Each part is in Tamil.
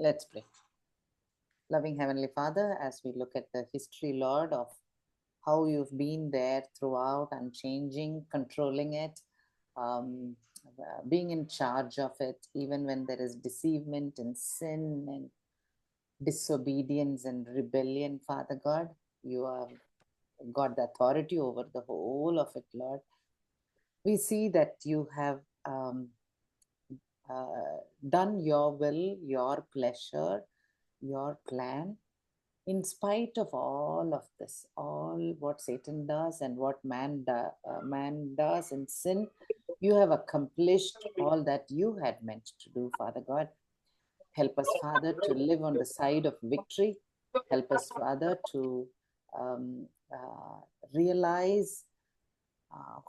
Let's pray. Loving Heavenly Father, as we look at the history, Lord, of how you've been there throughout, unchanging, controlling it, um, being in charge of it, even when there is deceivement and sin and disobedience and rebellion, Father God, you have got the authority over the whole of it, Lord. We see that you have done your will, your pleasure, your plan, in spite of all of this, all what Satan does and what man does in sin. You have accomplished all that you had meant to do, Father God. Help us, Father, to live on the side of victory. Help us, Father, to um, uh, realize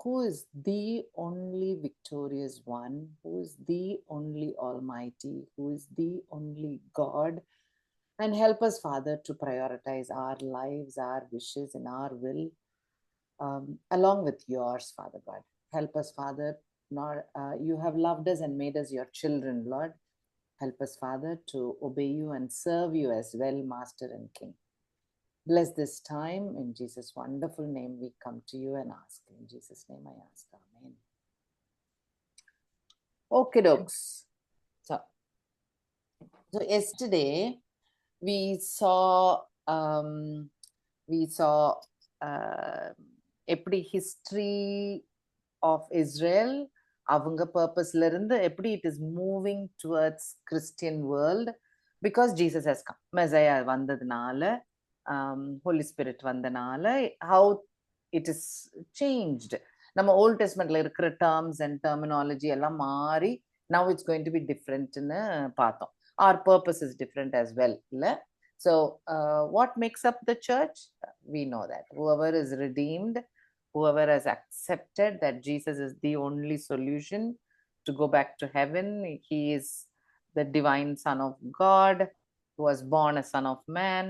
who is the only victorious one, who is the only Almighty, who is the only God. And help us, Father, to prioritize our lives, our wishes, and our will along with yours, Father God. Help us, Father. You have loved us and made us your children, Lord. Help us, Father, to obey you and serve you as well, Master and King. Bless this time. In Jesus' wonderful name, we come to you and ask. In Jesus' name I ask. Amen. Okay, dokes. So yesterday we saw எப்படி ஹிஸ்டரி ஆஃப் இஸ்ரேல் அவங்க பர்பஸ்ல இருந்து எப்படி it is moving towards Christian world because Jesus has come, Messiah வந்ததுனால, ஹோலி ஸ்பிரிட் வந்தனால, ஹவு இட் இஸ் சேஞ்ச்டு. நம்ம ஓல்ட் டெஸ்ட்மெண்ட்ல இருக்கிற டேர்ம்ஸ் அண்ட் டெர்மினாலஜி எல்லாம் மாறி now it's going to be டிஃப்ரெண்ட்னு பார்த்தோம். Our purpose is different as well, இல்லை? So what makes up the church? We know that whoever is redeemed, whoever has accepted that Jesus is the only solution to go back to heaven, he is the divine Son of God who was born a son of man.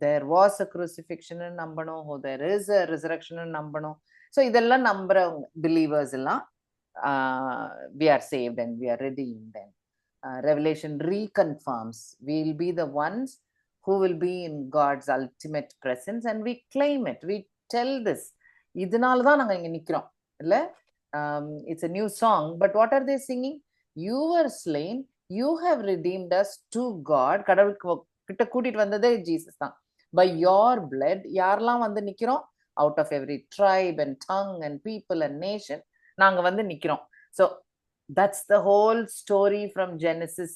There was a crucifixion in nambano, there is a resurrection in nambano. So idella nambra believers illa we are saved and we are redeemed. And Revelation reconfirms we'll be the ones who will be in God's ultimate presence, and we claim it. We tell this. இதனால தான் நாங்க இங்க நிக்கிறோம், இல்ல? It's a new song, but what are they singing? You were slain, you have redeemed us to God. கடவுள் கிட்ட கூட்டிட்டு வந்ததே ஜீசஸ் தான். By your blood, யாரெல்லாம் வந்து நிக்கிறோம்? Out of every tribe and tongue and people and nation, நாங்க வந்து நிக்கிறோம். So that's the whole story from Genesis.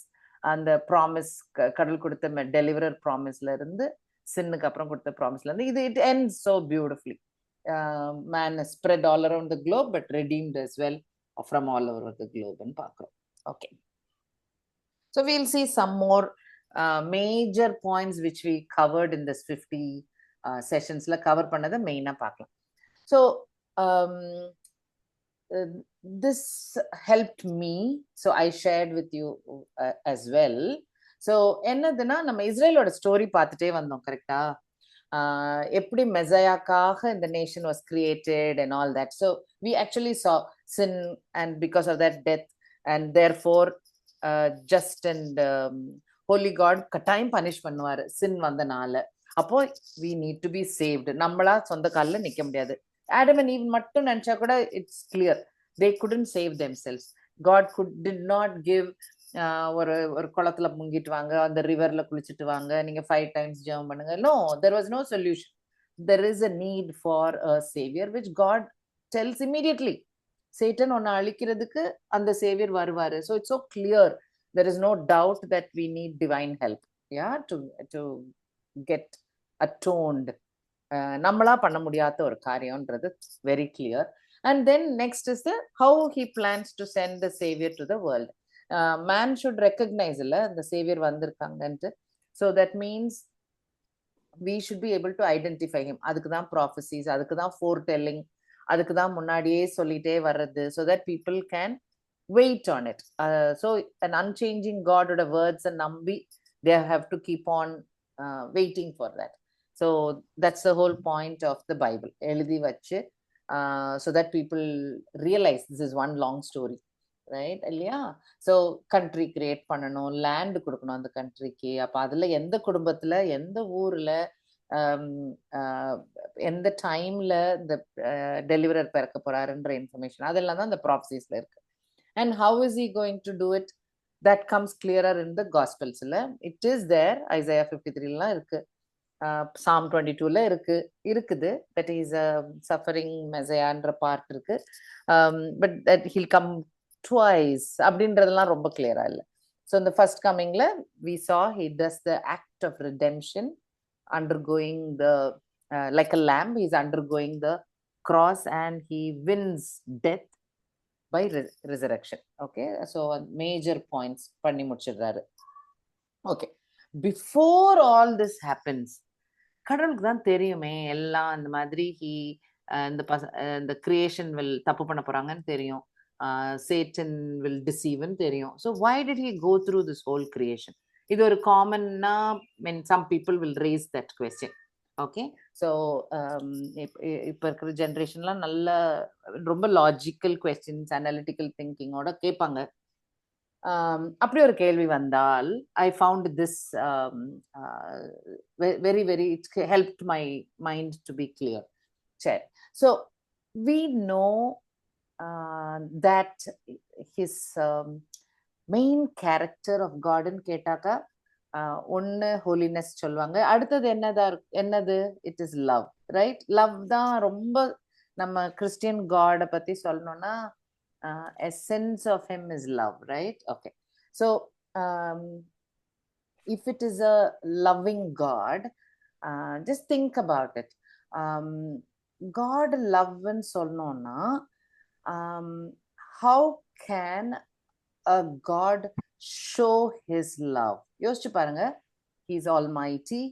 அந்த ப்ராமிஸ், கடவுள் கொடுத்த டெலிவரர் ப்ராமிஸ்ல இருந்து, சின்னுக்கு அப்புறம் கொடுத்த ப்ராமிஸ்ல இருந்து, இது it ends so beautifully. Man is spread all around the globe, but redeemed as well from all over the globe ன்னு பார்க்கிறோம். Okay, so we'll see some more major points which we covered in this 50 sessionsல cover பண்ணதை மெயினா பார்க்கலாம். So this helped me, so I shared with you as well. So என்னதுன்னா, நம்ம இஸ்ரேலோட ஸ்டோரி பார்த்துட்டே வந்தோம், கரெக்டா? எப்படி மெசையாக்காக இந்த nation was created and all that. So we actually saw sin, and because of that death, and therefore just and holy God கட்டாயம் பனிஷ் பண்ணுவாரு sin வந்தனால. அப்போ we need to be saved. நம்மளா சொந்த காலில் நிக்க முடியாது. Adam and Eve மட்டும் நினைச்சா கூட it's clear they couldn't save themselves. God did not give ஒரு குளத்துல முங்கிட்டு வாங்க, அந்த ரிவர்ல குளிச்சுட்டு வாங்க, நீங்க 5 times ஜெபம் பண்ணுங்க. No, there was no solution. There is a need for a savior, which God tells immediately. Satan ஒன்னு அழிக்கிறதுக்கு அந்த சேவியர் வருவாரு. So it's so clear. There is no doubt that we need divine help, yeah, to get atoned. நம்மளா பண்ண முடியாத ஒரு காரியம்ன்றது very clear. And then next is the how he plans to send the savior to the world. Man should recognize the savior வந்திருக்காங்கன்ட்டு. So that means we should be able to identify him. அதுக்கு தான் prophecies, அதுக்கு தான் foretelling, அதுக்கு தான் முன்னாடியே சொல்லிட்டே வர்றது, so that people can wait on it. So an unchanging God ஓட words and நம்பி they have to keep on waiting for that. So that's the whole point of the Bible. எழுதி வச்சு so that people realize this is one long story. Right இல்லையா? ஸோ கண்ட்ரி கிரியேட் பண்ணணும், லேண்ட் கொடுக்கணும் அந்த கண்ட்ரிக்கு. அப்போ அதில் எந்த குடும்பத்தில் எந்த ஊரில் எந்த டைமில் இந்த டெலிவரர் பிறக்க போகிறாருன்ற இன்ஃபர்மேஷன் அதெல்லாம் தான் இந்த ப்ராப்சிஸில் இருக்கு. And how is he going to do it? That comes clearer in the காஸ்பல்ஸில். It is there. ஐசையா 53லாம் இருக்கு, சாம் 22ல இருக்குது. தட் இஸ் சஃபரிங் மெசையான்ற பார்ட் இருக்கு. But that he'll come twice அப்படின்றதெல்லாம் ரொம்ப கிளியரா இல்லை. ஸோ இந்த ஃபர்ஸ்ட் கம்மிங்ல we saw he does the act of redemption, undergoing the like a lamb, he's undergoing the cross and he wins death by resurrection. Okay, so major points பண்ணி முடிச்சிடுறாரு. Okay, before all this happens கடவுளுக்கு தான் தெரியுமே எல்லாம் அந்த மாதிரி இந்த கிரியேஷன் வில் தப்பு பண்ண போறாங்கன்னு தெரியும், சேட்டன் வில் டிசீவ்னு தெரியும். So why did he go through this whole creation? இது ஒரு காமன்னா mean some people will raise that question. Okay, so இப்போ இருக்கிற ஜென்ரேஷன்லாம் நல்ல ரொம்ப லாஜிக்கல் கொஸ்டின்ஸ் அனாலிட்டிக்கல் திங்கிங்கோட கேட்பாங்க. அப்படி ஒரு கேள்வி வந்தால் I found this very very it's helped my mind to be clear. சரி, so we know that his main character of காட்னு கேட்டாக்கா ஒன்று ஹோலினஸ் சொல்லுவாங்க, அடுத்தது என்னது it is love. Right, love தான் ரொம்ப நம்ம கிறிஸ்டியன் காடை பற்றி சொல்லணும்னா essence of him is love, right? Okay, so if it is a loving God, just think about it. God love ன்னு சொல்லணும்னா how can a God show his love? யோசிச்சு பாருங்க, he is almighty,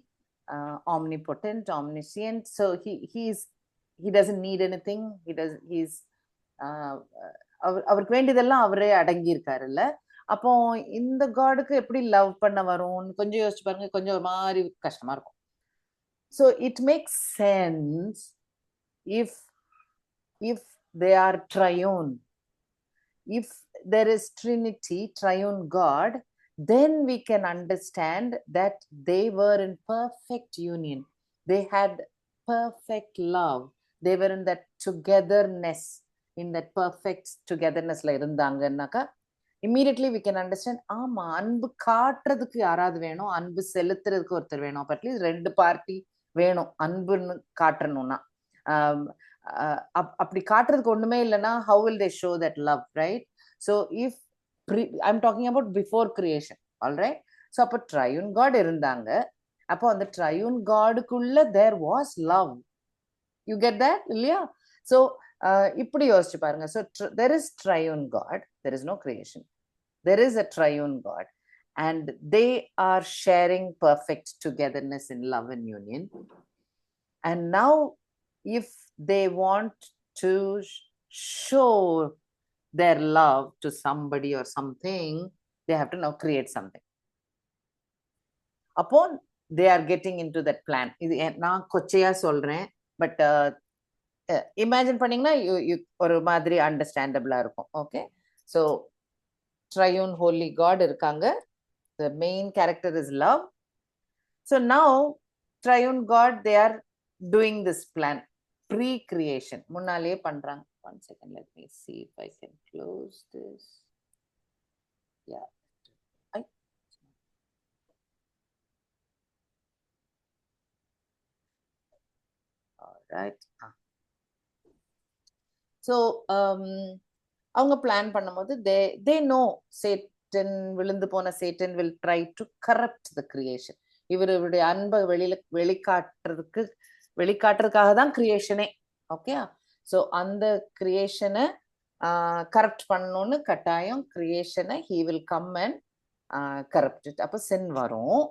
omnipotent, omniscient, so he doesn't need anything. He's அவருக்கு வேண்டியதெல்லாம் அவரே அடங்கி இருக்காருல்ல. அப்போ இந்த காடுக்கு எப்படி லவ் பண்ண வரும் கொஞ்சம் யோசிச்சு பாருங்க, கொஞ்சம் ஒரு மாதிரி கஷ்டமா இருக்கும். So it makes sense if they are triune, if there is Trinity, triune God, then we can understand that they were in perfect union. They had perfect love. They were in that togetherness, in that perfect togetherness la irundangannaka immediately we can understand, ஆமா அன்பு காட்டுறதுக்கு யாராவது வேணும், அன்பு செலுத்துறதுக்கு ஒருத்தர் வேணும். அப்ப அட்லீஸ்ட் ரெண்டு பார்ட்டி வேணும் அன்புன்னு காட்டணும்னா. அப்படி காட்டுறதுக்கு ஒண்ணுமே இல்லைன்னா how will they show that love, right? So if I'm talking about before creation, all right? So அப்போ triune God இருந்தாங்க. அப்போ அந்த triune Godக்குள்ள there was love. You get that? இல்லையா? So இப்படி யோசிச்சு பாருங்க. So there is triune God, there is no creation. There is a triune God and they are sharing perfect togetherness in love and union. And now if they want to show their love to somebody or something, they have to now create something. Upon they are getting into that plan. இது நான் கொச்சையா சொல்றேன், பட் இமேஜின் பண்ணீங்கன்னா ஒரு மாதிரி அண்டர்ஸ்டாண்டபிளா இருக்கும். Okay, so triune holy God இருக்காங்க, the main character is love. So now triune God, they are doing this plan, pre-creation, முன்னாலே பண்றாங்க. One second, let me see if I can close this. Yeah. All right. So அவங்க பிளான் பண்ணும்போது they know Satan, விழுந்து போன Satan will try to corrupt the creation. இவருடைய அன்பை வெளிக்காட்டுறதுக்காக தான் கிரியேஷனே. ஓகே, ஸோ அந்த கிரியேஷனை கரெக்ட் பண்ணணும்னு கட்டாயம் கிரியேஷனை he will come and corrupt it. அப்போ sin வரும்.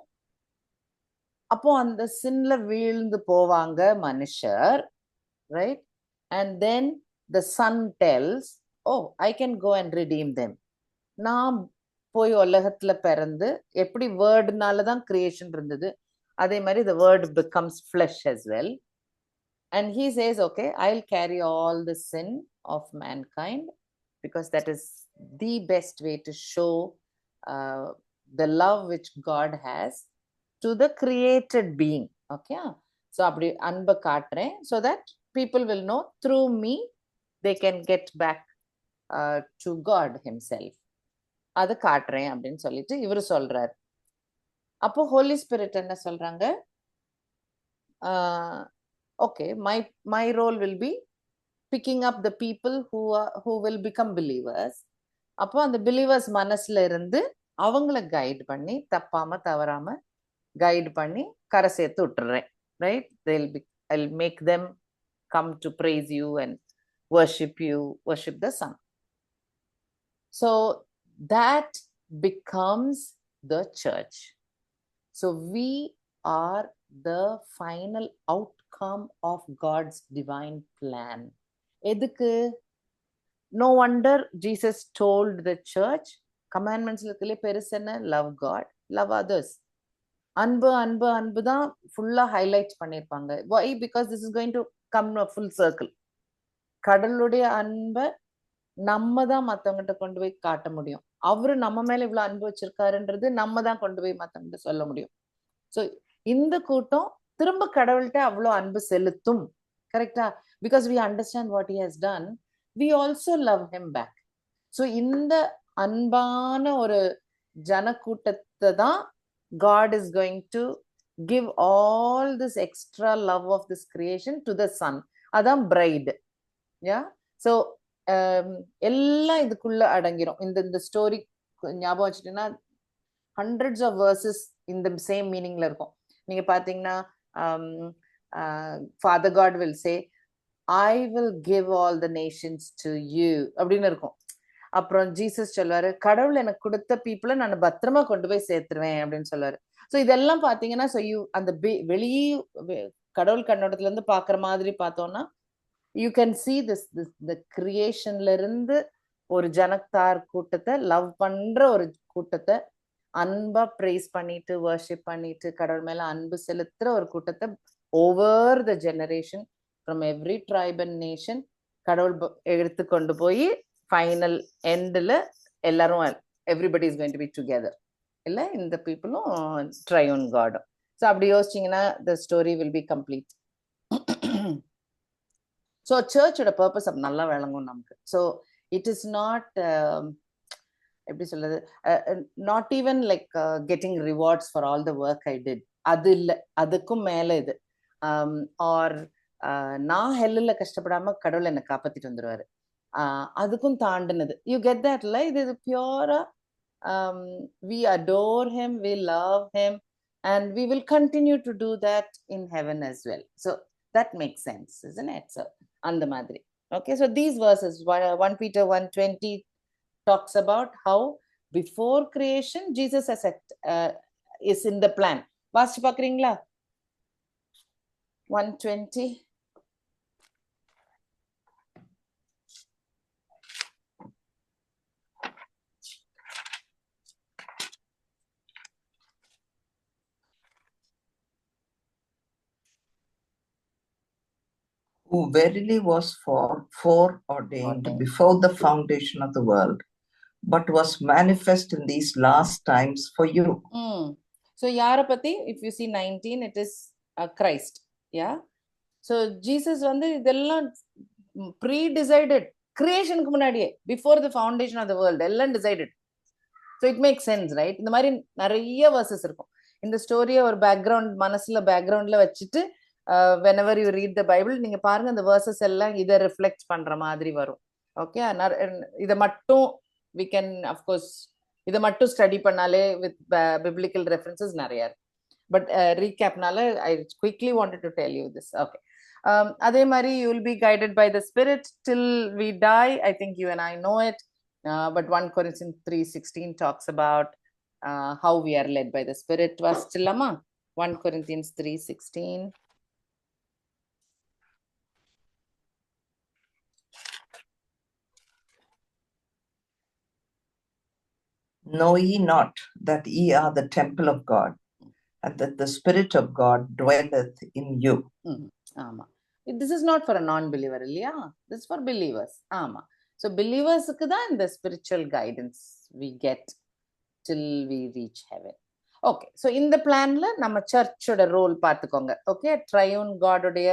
அப்போ அந்த சின்ல வீழ்ந்து போவாங்க மனுஷர், right? And then the son tells, oh, I can go and redeem them. நான் போய் உலகத்துல பிறந்து, எப்படி வேர்டுனால தான் கிரியேஷன் இருந்தது, அதே மாதிரி the word becomes flesh as well. And he says, okay, I'll carry all the sin of mankind because that is the best way to show the love which God has to the created being. Okay, so அப்படி அன்பை காட்டுறேன், so that people will know through me they can get back to God himself. அது காட்டுறேன் அப்படின்னு சொல்லிட்டு இவரு சொல்றாரு. அப்போ ஹோலி ஸ்பிரிட் என்ன சொல்றாங்க, okay, my role will be picking up the people who will become believers. அப்போ அந்த பிலீவர்ஸ் மனசுல இருந்து அவங்கள கைட் பண்ணி தப்பாம தவறாம கைட் பண்ணி கரை சேர்த்து விட்டுறேன். Right, I'll make them come to praise you and worship the Son. So that becomes the church. So we are the final outcome of God's divine plan. எதுக்கு? No wonder Jesus told the church, commandments இருக்கலே பெருசு என்ன? Love God, love others. அன்பு அன்பு அன்பு தான் ஃபுல்லா ஹைலைட் பண்ணியிருப்பாங்க. Why? Because this is going to come a full circle. கடவுளுடைய அன்பை நம்ம தான் மற்றவங்கிட்ட கொண்டு போய் காட்ட முடியும். அவரு நம்ம மேல இவ்வளவு அன்பு வச்சிருக்காருன்றது நம்ம தான் கொண்டு போய் மற்றவங்கிட்ட சொல்ல முடியும். ஸோ இந்த கூட்டம் திரும்ப கடவுள்கிட்ட அவ்வளோ அன்பு செலுத்தும். கரெக்டா? Because we understand what he has done, we also love him back. So இந்த அன்பான ஒரு ஜனக்கூட்டத்தை தான் God is going to give all this extra love of this creation to the Son. அதான் bride. Yeah, so எல்லாம் இதுக்குள்ள அடங்கிரும். இந்த ஸ்டோரி ஞாபகம் வச்சுட்டீங்கன்னா hundreds of verses இந்த சேம் மீனிங்ல இருக்கும். நீங்க பாத்தீங்கன்னா Father God will say, I will give all the nations to you அப்படின்னு இருக்கும். அப்புறம் ஜீசஸ் சொல்லுவாரு, கடவுள் எனக்கு கொடுத்த பீப்புளை நான் பத்திரமா கொண்டு போய் சேர்த்துருவேன் அப்படின்னு சொல்லுவாரு. ஸோ இதெல்லாம் பாத்தீங்கன்னா அந்த வெளியே கடவுள் கண்ணோட்டத்துல இருந்து பாக்குற மாதிரி பார்த்தோம்னா யூ கேன் சி the கிரியேஷன்ல இருந்து ஒரு ஜனத்தார் கூட்டத்தை, லவ் பண்ற ஒரு கூட்டத்தை, அன்பா பிரேஸ் பண்ணிட்டு வர்ஷிப் பண்ணிட்டு கடவுள் மேல அன்பு செலுத்துற ஒரு கூட்டத்தை over the generation from every tribe and nation கடவுள் எடுத்து கொண்டு போய் ஃபைனல் எண்டில் எல்லாரும் everybody is going to be together. இல்லை, இந்த பீப்புளும் ட்ரையூன் காடும். ஸோ அப்படி யோசிச்சிங்கன்னா the story will be complete. So சர்ச்சோட பர்பஸ் அப்படி நல்லா விளங்கும் நமக்கு. ஸோ இட் இஸ் நாட் எப்படி சொல்றது, not even like getting rewards for all the work I did. அது இல்லை, அதுக்கும் மேலே இது. ஆர் நான் ஹெல்லில் கஷ்டப்படாம கடவுள் என்னை காப்பாத்திட்டு வந்துடுவாரு, அதுக்கும் தாண்டினது. யூ கெட் தட்ல. இது பியூரா we adore him, we love him, and we will continue to do that in heaven as well. So that makes sense, isn't it? So and the madri. Okay, so these verses 1 Peter 1:20 talks about how before creation Jesus is in the plan. வாசிச்சு பார்க்கறீங்களா? 1:20. Who verily was foreordained before the foundation of the world, but was manifest in these last times for you. So யாரை பத்தி? If you see 19, it is Christ. Yeah, so Jesus வந்து இதெல்லாம் pre-decided, creationக்கு முன்னாடியே, before the foundation of the world, எல்லாம் decided. So it makes sense, right? இந்த மாதிரி நிறைய verses இருக்கும். இந்த ஸ்டோரியை ஒரு பேக்ரவுண்ட் மனசுல பேக்ரவுண்ட்ல வச்சுட்டு whenever you read the Bible, நீங்க பாருங்க அந்த verses எல்லாம் இதை ரிஃப்ளெக்ட் பண்ற மாதிரி வரும். ஓகே, இதை மட்டும் we can of course இதை மட்டும் ஸ்டடி பண்ணாலே with biblical references நிறைய இருக்கு. பட் ரீகேப்னால I quickly wanted to tell you this. Okay, அதே மாதிரி you will be guided by the Spirit till we die. I think you and I know it, but 1 Corinthians 3:16 talks about how we are led by the Spirit. வாசிச்சலாமா? 1 Corinthians 3:16. Know ye not that ye are the temple of God, and that the Spirit of God dwelleth in you? This is not for a non-believer, இல்லையா? This is for believers. ஆமா. ஸோ பிலீவர்ஸுக்கு தான் இந்த spiritual guidance we get till we reach heaven. Okay, so இந்த பிளான்ல நம்ம சர்ச்சோட ரோல் பார்த்துக்கோங்க. ஓகே, ட்ரையூன் காடோடைய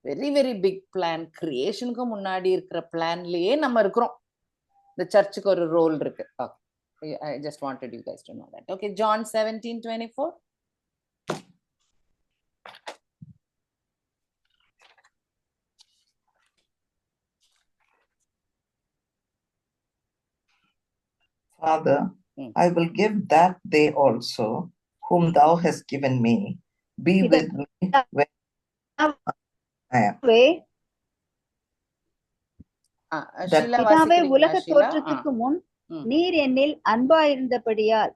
வெரி வெரி பிக் பிளான், கிரியேஷனுக்கு முன்னாடி இருக்கிற பிளான்லயே நம்ம இருக்கிறோம். இந்த சர்ச்சுக்கு ஒரு ரோல் இருக்கு. Okay, I just wanted you guys to know that. Okay, John 17:24. Father, I will give that they also, whom thou hast given me, be with me when I am. பிதாவே, உலக தோற்றத்துக்கு முன் நீர் என்னில் அன்பாயிருந்தபடியால்.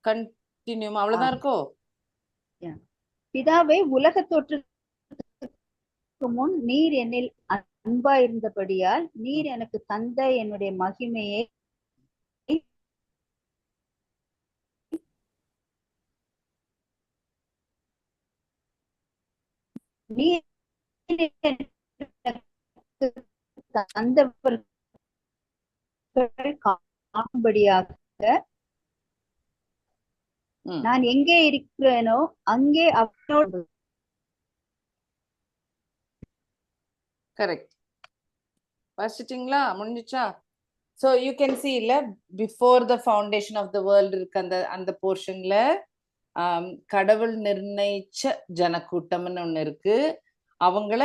கண்டினியூ, அவ்வளவுதான் இருக்கோ? பிதாவே, உலக தோற்றத்துக்கு முன் நீர் என்னில் அன்பாயிருந்தபடியால் நீர் எனக்கு தந்த என்னுடைய மகிமையை நீர் காணும்படியாக நான் எங்கே இருக்கிறேனோ அங்கே அவனோடு. கரெக்ட், வாசிச்சிட்டீங்களா? முடிஞ்சிச்சா? ஸோ யூ கேன் see இல்ல, before the foundation of the world இருக்கு அந்த போர்ஷன்ல கடவுள் நிர்ணயிச்ச ஜனக்கூட்டம்னு ஒண்ணு இருக்கு. அவங்கள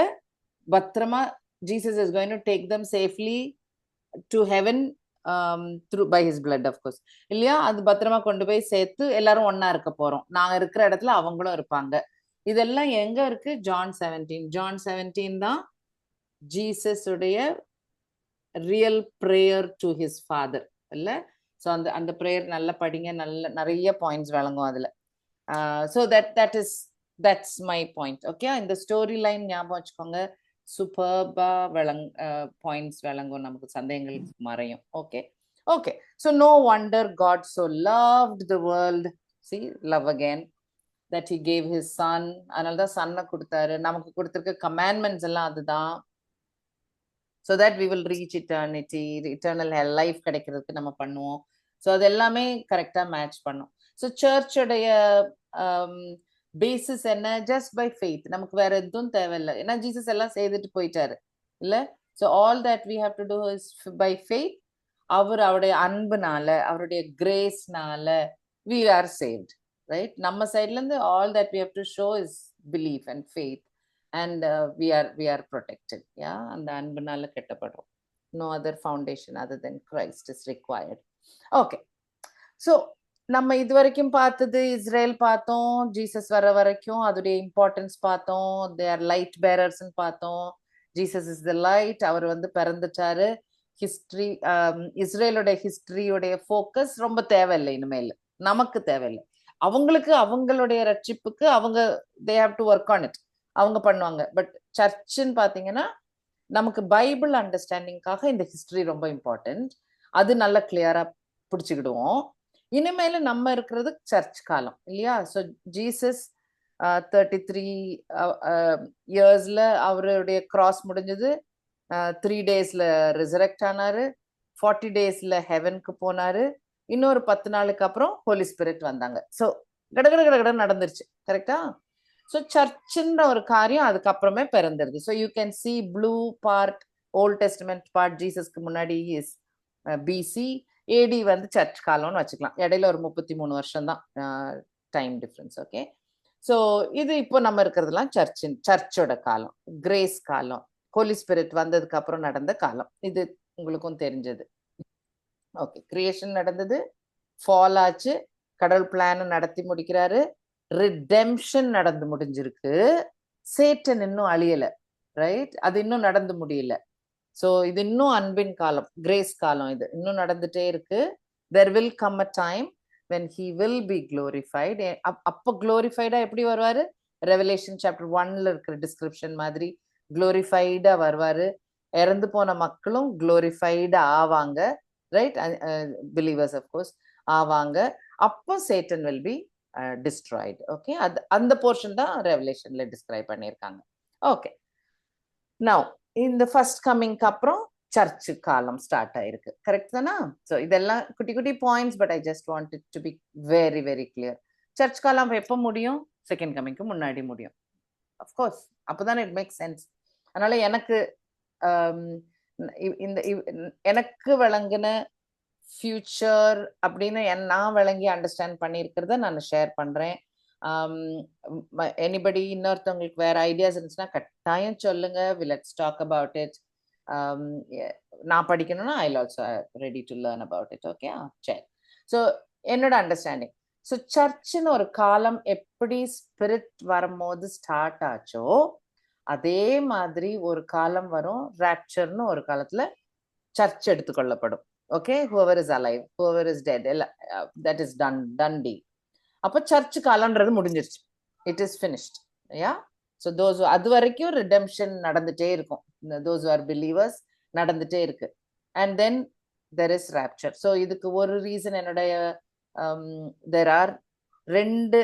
பத்திரமா Jesus is going to take them safely to heaven through by his blood, of course, இல்லையா? அது பத்திரமா கொண்டு போய் சேர்த்து எல்லாரும் ஒன்னா இருக்க போறோம். நாங்க இருக்கிற இடத்துல அவங்களும் இருப்பாங்க. இதெல்லாம் எங்க இருக்கு? John 17 தான் ஜீசஸ் உடைய real prayer to his father இல்ல? ஸோ அந்த பிரேயர் நல்லா படிங்க, நிறைய பாயிண்ட்ஸ் விளங்கும் அதுல. So that's my point. Okay, இந்த ஸ்டோரி லைன் ஞாபகம் வச்சுக்கோங்க. சூப்பர்பா பாயிண்ட்ஸ் விளங்கும், நமக்கு சந்தேகங்கள் மறையும். Okay okay, so no wonder God so loved the world, see love again, that he gave his son. அதனால தான் சன்னை கொடுத்தாரு. நமக்கு கொடுத்திருக்க கமாண்ட்மெண்ட்ஸ் எல்லாம் அதுதான். so that we will reach eternity, eternal life கிடைக்கிறதுக்கு நம்ம பண்ணுவோம். ஸோ அது எல்லாமே கரெக்டா மேட்ச் பண்ணும். ஸோ சர்ச்சோடைய பேசிஸ் என்ன? Just by faith. நமக்கு வேற எதுவும் தேவையில்லை, ஏன்னா ஜீசஸ் எல்லாம் செய்துட்டு போயிட்டாரு இல்ல? So all that we have to do is by faith. அவருடைய அன்புனால, அவருடைய கிரேஸ்னால we are saved, right? நம்ம சைட்ல இருந்து all that we have to show is belief and faith, and we are protected. Yeah, அந்த அன்புனால கட்டப்படுறோம். No other foundation other than Christ is required. Okay, so நம்ம இது வரைக்கும் பார்த்தது இஸ்ரேல் பார்த்தோம், ஜீசஸ் வர வரைக்கும் அதோடைய இம்பார்ட்டன்ஸ் பார்த்தோம். தே ஆர் லைட் பேரர்ஸ்ன்னு பார்த்தோம். Jesus is the light. அவர் பிறந்துட்டாரு. ஹிஸ்டரி, இஸ்ரேலுடைய ஹிஸ்டரியோடைய ஃபோக்கஸ் ரொம்ப தேவையில்லை இனிமேல், நமக்கு தேவையில்லை. அவங்களுக்கு அவங்களுடைய ரட்சிப்புக்கு அவங்க they have to work on it, அவங்க பண்ணுவாங்க. பட் சர்ச்சுன்னு பார்த்தீங்கன்னா நமக்கு பைபிள் அண்டர்ஸ்டாண்டிங்காக இந்த ஹிஸ்டரி ரொம்ப இம்பார்ட்டன்ட். அது நல்லா கிளியரா பிடிச்சுக்கிடுவோம். இனிமேல நம்ம இருக்கிறது சர்ச் காலம் இல்லையா? ஸோ ஜீசஸ் 33 இயர்ஸ்ல அவருடைய கிராஸ் முடிஞ்சது. 3 daysல ரிசரெக்ட் ஆனாரு. 40 daysல ஹெவனுக்கு போனாரு. இன்னொரு 10 நாளுக்கு அப்புறம் ஹோலி ஸ்பிரிட் வந்தாங்க. ஸோ கடகட நடந்துருச்சு. கரெக்டா? ஸோ சர்ச்சுன்ற ஒரு காரியம் அதுக்கப்புறமே பிறந்துருது. So you can see blue part, old testament part ஜீசஸ்க்கு முன்னாடி இஸ் பிசி, ஏடி சர்ச் காலம்னு வச்சுக்கலாம். இடையில ஒரு 33 வருஷம் தான் டைம் டிஃப்ரென்ஸ். ஓகே, ஸோ இது இப்போ நம்ம இருக்கிறதுலாம் சர்ச்சோட காலம், கிரேஸ் காலம், ஹோலி ஸ்பிரிட் வந்ததுக்கு அப்புறம் நடந்த காலம். இது உங்களுக்கும் தெரிஞ்சது. ஓகே, கிரியேஷன் நடந்தது, ஃபால் ஆச்சு, கடவுள் பிளான் நடத்தி முடிக்கிறாரு, ரிடெம்ஷன் நடந்து முடிஞ்சிருக்கு. சேட்டன் இன்னும் அழியல, ரைட்? அது இன்னும் நடந்து முடியல. ஸோ இது இன்னும் அன்பின் காலம், கிரேஸ் காலம். இது இன்னும் நடந்துட்டே இருக்கு. there will come a time when he will be glorified. அப்போ glorified-ஆ எப்படி வருவாரு? ரெவலேஷன் சாப்டர் 1ல இருக்கிற டிஸ்கிரிப்ஷன் மாதிரி glorified-ஆ வருவாரு. இறந்து போன மக்களும் glorified ஆவாங்க, ரைட்? பிலீவர்ஸ் of course ஆவாங்க. அப்போ Satan will be destroyed. Okay, அந்த போர்ஷன் தான் ரெவலேஷன்ல டிஸ்கிரைப் பண்ணியிருக்காங்க. ஓகே, நவ் இந்த ஃபர்ஸ்ட் கம்மிங்க்கு அப்புறம் சர்ச்சு காலம் ஸ்டார்ட் ஆயிருக்கு. கரெக்ட் தானா? ஸோ இதெல்லாம் குட்டி குட்டி points, but I just want to be very very clear. Church காலம் எப்போ முடியும்? செகண்ட் கம்மிங்க்கு முன்னாடி முடியும். அஃப்கோர்ஸ் அப்போதானே இட் மேக் சென்ஸ். அதனால எனக்கு இந்த எனக்கு வழங்கின ஃபியூச்சர் அப்படின்னு நான் விளங்கி அண்டர்ஸ்டாண்ட் பண்ணியிருக்கிறத நான் ஷேர் பண்றேன். எனிபடி இன்னொருத்தவங்களுக்கு வேற ஐடியாஸ் இருந்துச்சுன்னா கட்டாயம் சொல்லுங்க. Let's talk about it. நான் படிக்கணும்னா I also ready to learn about it. Okay, சரி. ஸோ என்னோட அண்டர்ஸ்டாண்டிங், ஸோ சர்ச்சுன்னு ஒரு காலம் எப்படி ஸ்பிரிட் வரும்போது ஸ்டார்ட் ஆச்சோ அதே மாதிரி ஒரு காலம் வரும், ராப்சர்னு ஒரு காலத்துல சர்ச் எடுத்துக்கொள்ளப்படும். Okay, whoever is alive, whoever is dead, that is done deal. அப்போ சர்ச் காலம்ன்றது முடிஞ்சிருச்சு. It is finished. Yeah, so those அது வரைக்கும் ரிடெம்ஷன் நடந்துட்டே இருக்கும். தோஸ் ஆர் பிலீவர்ஸ் நடந்துட்டே இருக்கு. And then there is rapture. So இதுக்கு ஒரு ரீசன் என்னுடைய தெர் ஆர் 2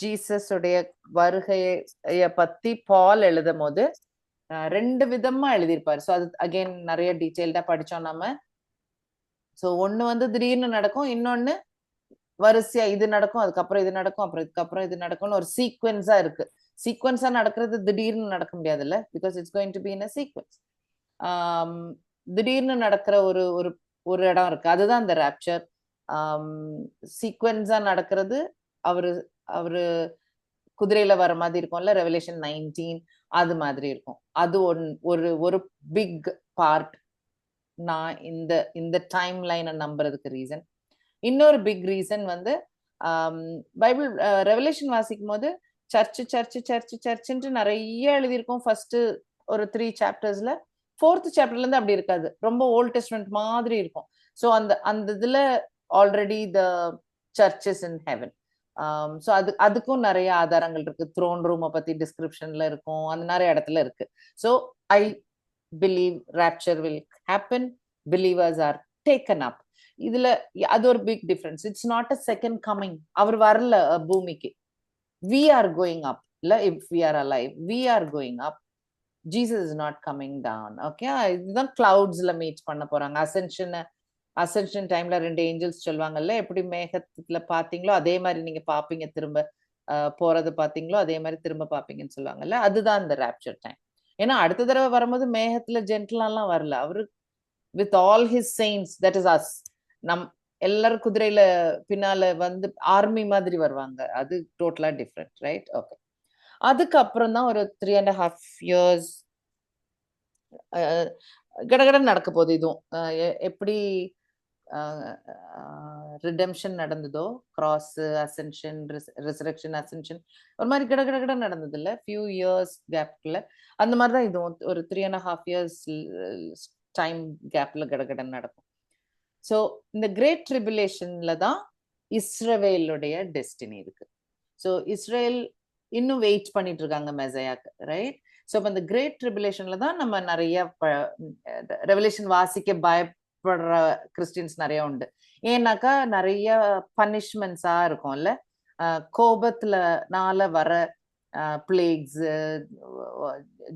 ஜீசஸ் உடைய வருகைய பத்தி பால் எழுதும் போது 2 விதமா எழுதியிருப்பாரு. ஸோ அது அகைன் நிறைய டீட்டெயில்டா படிச்சோம் நம்ம. ஸோ ஒண்ணு வந்து திடீர்னு நடக்கும், இன்னொன்னு வரிசையா இது நடக்கும், அதுக்கப்புறம் இது நடக்கும், அப்புறம் இதுக்கப்புறம் இது நடக்கும்னு ஒரு சீக்வென்ஸா இருக்கு. சீக்வென்ஸா நடக்கிறது திடீர்னு நடக்க முடியாதுல்ல, because it's going to be in a sequence. திடீர்னு நடக்கிற ஒரு ஒரு ஒரு இடம் இருக்கு, அதுதான் அந்த ராப்சர். சீக்வென்ஸா நடக்கிறது அவரு குதிரையில வர மாதிரி இருக்கும்ல, ரெவலேஷன் 19 அது மாதிரி இருக்கும். அது ஒரு பிக் பார்ட் நான் இந்த டைம் லைனை நம்புறதுக்கு ரீசன். இன்னொரு பிக் ரீசன் வந்து பைபிள் ரெவலேஷன் வாசிக்கும் போது சர்ச்சுன்ட்டு நிறைய எழுதியிருக்கும். ஃபர்ஸ்ட் ஒரு 3 சாப்டர்ஸ்ல, 4th சாப்டர்ல இருந்து அப்படி இருக்காது, ரொம்ப ஓல்ட் டெஸ்டமெண்ட் மாதிரி இருக்கும். ஸோ அந்த இதுல already the churches in heaven. So அதுக்கும் நிறைய ஆதாரங்கள் இருக்கு. த்ரோன் ரூமை பத்தி டிஸ்கிரிப்ஷன்ல இருக்கும், அந்த நிறைய இடத்துல இருக்கு. So I believe rapture will happen, believers are taken up. இதுல அது ஒரு big difference. It's not a second coming. அவர் வரல பூமிக்கு, we are going up. If we are alive, we are going up. Jesus is not coming down. Okay, இதுதான் cloudsல மீட் பண்ண போறாங்க. அசென்ஷன் டைம்ல 2 ஏஞ்சல்ஸ் சொல்லுவாங்கல்ல, எப்படி மேகத்துல பாத்தீங்களோ அதே மாதிரி நீங்க பாப்பீங்க, திரும்ப போறது பாத்தீங்களோ அதே மாதிரி திரும்ப பாப்பீங்கன்னு சொல்லுவாங்கல்ல, அதுதான் இந்த ராப்சர் டைம். ஏன்னா அடுத்த தடவை வரும்போது மேகத்துல ஜென்டலாம் வரல, அவரு with all his saints, that is us. எல்லாரும் குதிரையில பின்னால வந்து ஆர்மி மாதிரி வருவாங்க, அது டோட்டலா டிஃப்ரெண்ட், ரைட்? ஓகே, அதுக்கப்புறம் தான் ஒரு 3.5 years கடகடன் நடக்க போகுது. இதுவும் எப்படி ரிடெம்ஷன் நடந்ததோ, கிராஸ், அசென்ஷன், ரெசரக்ஷன், அசென்ஷன், ஒரு மாதிரி கடகட நடந்தது இல்ல, ஃபியூ இயர்ஸ் கேப்ல, அந்த மாதிரிதான் இதுவும் ஒரு 3.5 years டைம் கேப்ல கடகடன் நடக்கும். ஸோ இந்த கிரேட் ட்ரிபுலேஷன்ல தான் இஸ்ரவேலுடைய டெஸ்டினி இருக்கு. ஸோ இஸ்ரேல் இன்னும் வெயிட் பண்ணிட்டு இருக்காங்க மெசையாக்கு, ரைட்? ஸோ இப்போ இந்த கிரேட் ட்ரிபுலேஷன்ல தான் நம்ம நிறைய ரெவலேஷன் வாசிக்க பயப்படுற கிறிஸ்டியன்ஸ் நிறைய உண்டு. ஏன்னாக்கா நிறைய பனிஷ்மெண்ட்ஸா இருக்கும்ல, கோபத்துலனால வர பிளேக்ஸ்,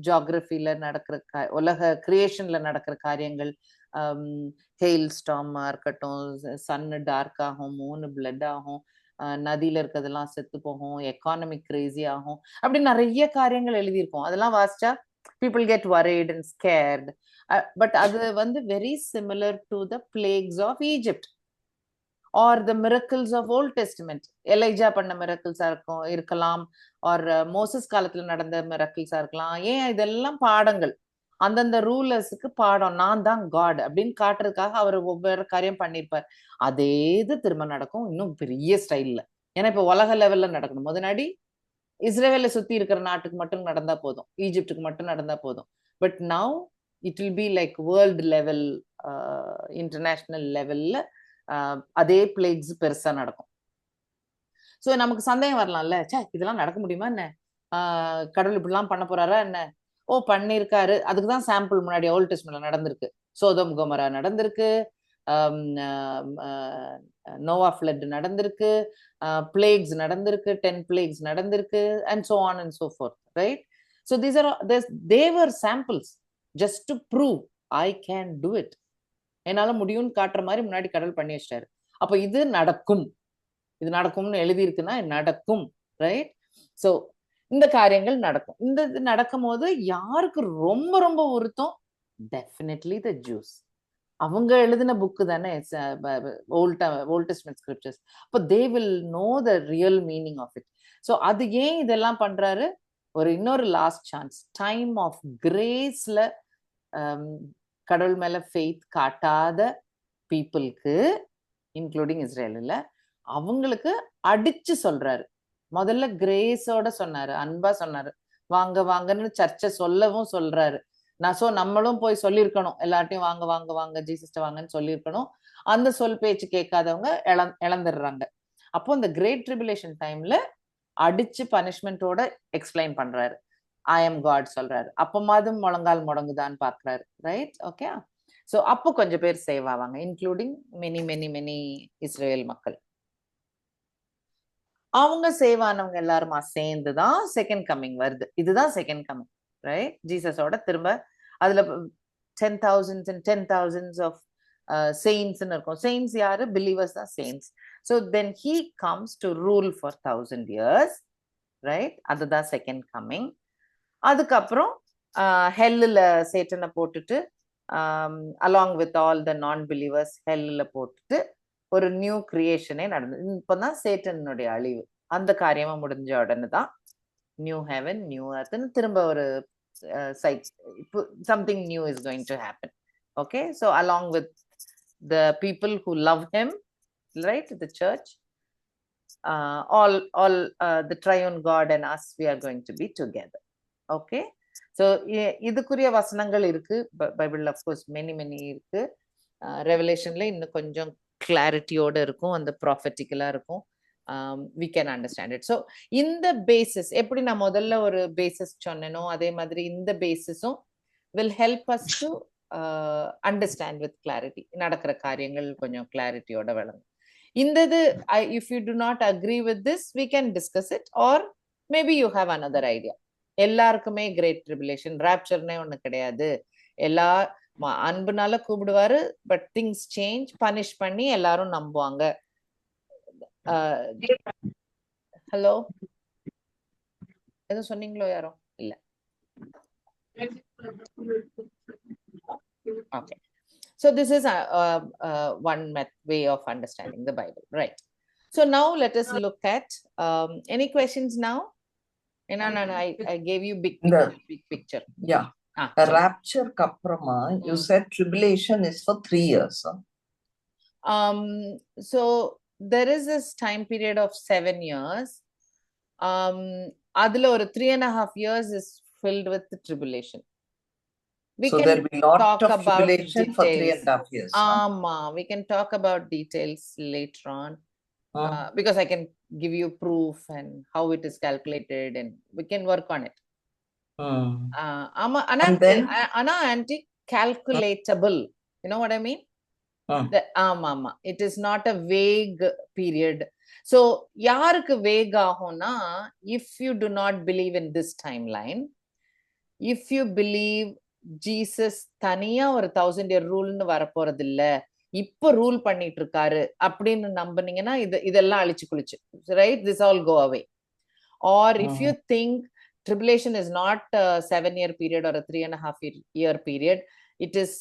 ஜியோகிரபில நடக்கிற உலக கிரியேஷன்ல நடக்கிற காரியங்கள், ஹெயில் ஸ்டார்மா இருக்கட்டும், சன்னு டார்க் ஆகும், மூணு பிளட் ஆகும், நதியில இருக்கிறதெல்லாம் செத்து போகும், எக்கானமிக் கிரேசி ஆகும், அப்படி நிறைய காரியங்கள் எழுதியிருக்கோம். அதெல்லாம் வாசிச்சா people get worried and scared. But அது வந்து very similar to the plagues of Egypt or the miracles of Old Testament. Elijah பண்ண மிரக்கிள்ஸா இருக்கலாம், or மோசஸ் காலத்துல நடந்த மிரக்கிள்ஸா இருக்கலாம். ஏன் இதெல்லாம் பாடங்கள், அந்தந்த ரூலர்ஸுக்கு பாடம், நான் தான் காட் அப்படின்னு காட்டுறதுக்காக அவர் ஒவ்வொரு காரியம் பண்ணியிருப்பார். அதே இது திரும்ப நடக்கும், இன்னும் பெரிய ஸ்டைல்ல. ஏன்னா இப்ப உலக லெவல்ல நடக்கணும். முன்னாடி இஸ்ரேலை சுத்தி இருக்கிற நாட்டுக்கு மட்டும் நடந்தா போதும், ஈஜிப்டுக்கு மட்டும் நடந்தா போதும். But now it will be like world level, international லெவல்ல அதே பிளேக்ஸ் பெருசா நடக்கும். ஸோ நமக்கு சந்தேகம் வரலாம்ல, சே இதெல்லாம் நடக்க முடியுமா என்ன, கடவுள் இப்படிலாம் பண்ண போறாரா என்ன? ஓ பண்ணிருக்காரு. அதுக்குதான் சாம்பிள் முன்னாடி ஓல்ட் டெஸ்ட்மென்ட்ல நடந்திருக்கு. சோதோம் கொமோரா நடந்திருக்கு, நோவா ஃப்ளட் நடந்திருக்கு, பிளேக்ஸ் நடந்திருக்கு, 10 பிளேக்ஸ் நடந்திருக்கு, and so on and so fourth, right? So they were samples just to prove I can do it. என்னால முடியும்னு காட்டுற மாதிரி முன்னாடி கடவுள் பண்ணி வச்சிட்டாரு. அப்ப இது நடக்கும்னு எழுதியிருக்குன்னா நடக்கும், ரைட்? ஸோ இந்த காரியங்கள் நடக்கும். இந்த இது நடக்கும் போது யாருக்கு ரொம்ப ரொம்ப வருத்தம்? Definitely the Jews. அவங்க எழுதின புக்கு தானே ஓல்ட் டெஸ்டமென்ட் ஸ்கிரிப்சர்ஸ். அப்போ they will know the real meaning of it. So அது ஏன் இதெல்லாம் பண்றாரு? இன்னொரு லாஸ்ட் சான்ஸ், டைம் ஆஃப் கிரேஸ்ல கடவுள் மேல ஃபெய்த் காட்டாத பீப்புளுக்கு, இன்க்ளூடிங் இஸ்ரேலில், அவங்களுக்கு அடிச்சு சொல்றாரு. முதல்ல கிரேஸோட சொன்னாரு, அன்பா சொன்னாரு, வாங்க வாங்கன்னு சர்ச்சை சொல்லவும் சொல்றாரு. நம்மளும் போய் சொல்லியிருக்கணும், எல்லார்ட்டையும் வாங்க வாங்க வாங்க ஜீசஸ்ட வாங்கன்னு சொல்லியிருக்கணும். அந்த சொல் பேச்சு கேட்காதவங்க இழந்துடுறாங்க. அப்போ இந்த கிரேட் ட்ரிபுலேஷன் டைம்ல அடிச்சு பனிஷ்மெண்டோட எக்ஸ்பிளைன் பண்றாரு, ஐ எம் காட் சொல்றாரு. அப்பமாவது முழங்கால் முடங்குதான்னு பாக்குறாரு, ரைட்? ஓகே. ஸோ அப்போ கொஞ்சம் பேர் சேவ் ஆவாங்க, including many many many Israel மக்கள். அவங்க சேவ் ஆனவங்க எல்லாருமா சேர்ந்துதான் செகண்ட் கம்மிங் வருது. இதுதான் செகண்ட் கம்மிங், ரைட்? ஜீசஸோட திரும்ப அதுல 10,000s and 10,000s of saints இருக்கும். saints யாரு? believers தான் saints. So then he comes to rule for 1,000 years, right? அதுதான் செகண்ட் கம்மிங். அதுக்கப்புறம் ஹெல்லில் சேட்டனை போட்டுட்டு along with all the non-believers ஹெல்லில் போட்டுட்டு ஒரு நியூ கிரியேஷனே நடந்தது. இப்போதான் சேட்டனுடைய அழிவு. அந்த காரியமா முடிஞ்ச உடனே தான் நியூ ஹெவன் நியூ அர்த்னு திரும்ப ஒரு something new is going to happen. Okay, so along with the people who love him, right, the church, all the triune God and us, we are going to be together. Okay, so இதுக்குரிய வசனங்கள் இருக்கு பைபிள்ல, of course many இருக்கு. ரெவலேஷன்ல இன்னும் கொஞ்சம் கிளாரிட்டியோட இருக்கும், அந்த ப்ராஃபெட்டிக்கலா இருக்கும். we can understand it. So இந்த பேசிஸ், எப்படி நான் முதல்ல ஒரு பேசிஸ் சொன்னேனோ அதே மாதிரி இந்த பேசிஸும் will help us to understand with clarity. நடக்கிற காரியங்கள் கொஞ்சம் கிளாரிட்டியோட விளங்கும். இந்த இது if you do not agree with this, we can discuss it, or maybe you have another idea. எல்லாருக்குமே கிரேட் ட்ரிபுலேஷன் ராப்சர்னே ஒண்ணு கிடையாது, எல்லா அன்புனால கூப்பிடுவாரு, பட் திங்ஸ் சேஞ்ச், பனிஷ் பண்ணி எல்லாரும் நம்புவாங்க. ஹலோ, எதுவும் சொன்னீங்களோ யாரும்? இல்ல. Okay, so this is one way of understanding the Bible, right? So now let us look at any questions now. I gave you big picture. Yeah. Rapture kaprama, you said tribulation is for 3 years. So there is this time period of 7 years. Adula or 3.5 years is filled with the tribulation. So there will be a lot of tribulation for 3.5 years. We can talk about details later on, because I can give you proof and how it is calculated, and we can work on it. Anti-calculatable, you know what I mean? It is not a vague period. So யாருக்கு vague ஆகும்னா, if you do not believe in this timeline, if you believe Jesus தனியா ஒரு 1000-year ரூல்னு வரப்போறது இல்ல, இப்ப ரூல் பண்ணிட்டு இருக்காரு அப்படின்னு நம்பினீங்கன்னா இதெல்லாம் அழிச்சு குளிச்சு, right? This all go away. Or if you think tribulation is not a 7-year period or a 3.5-year period, it is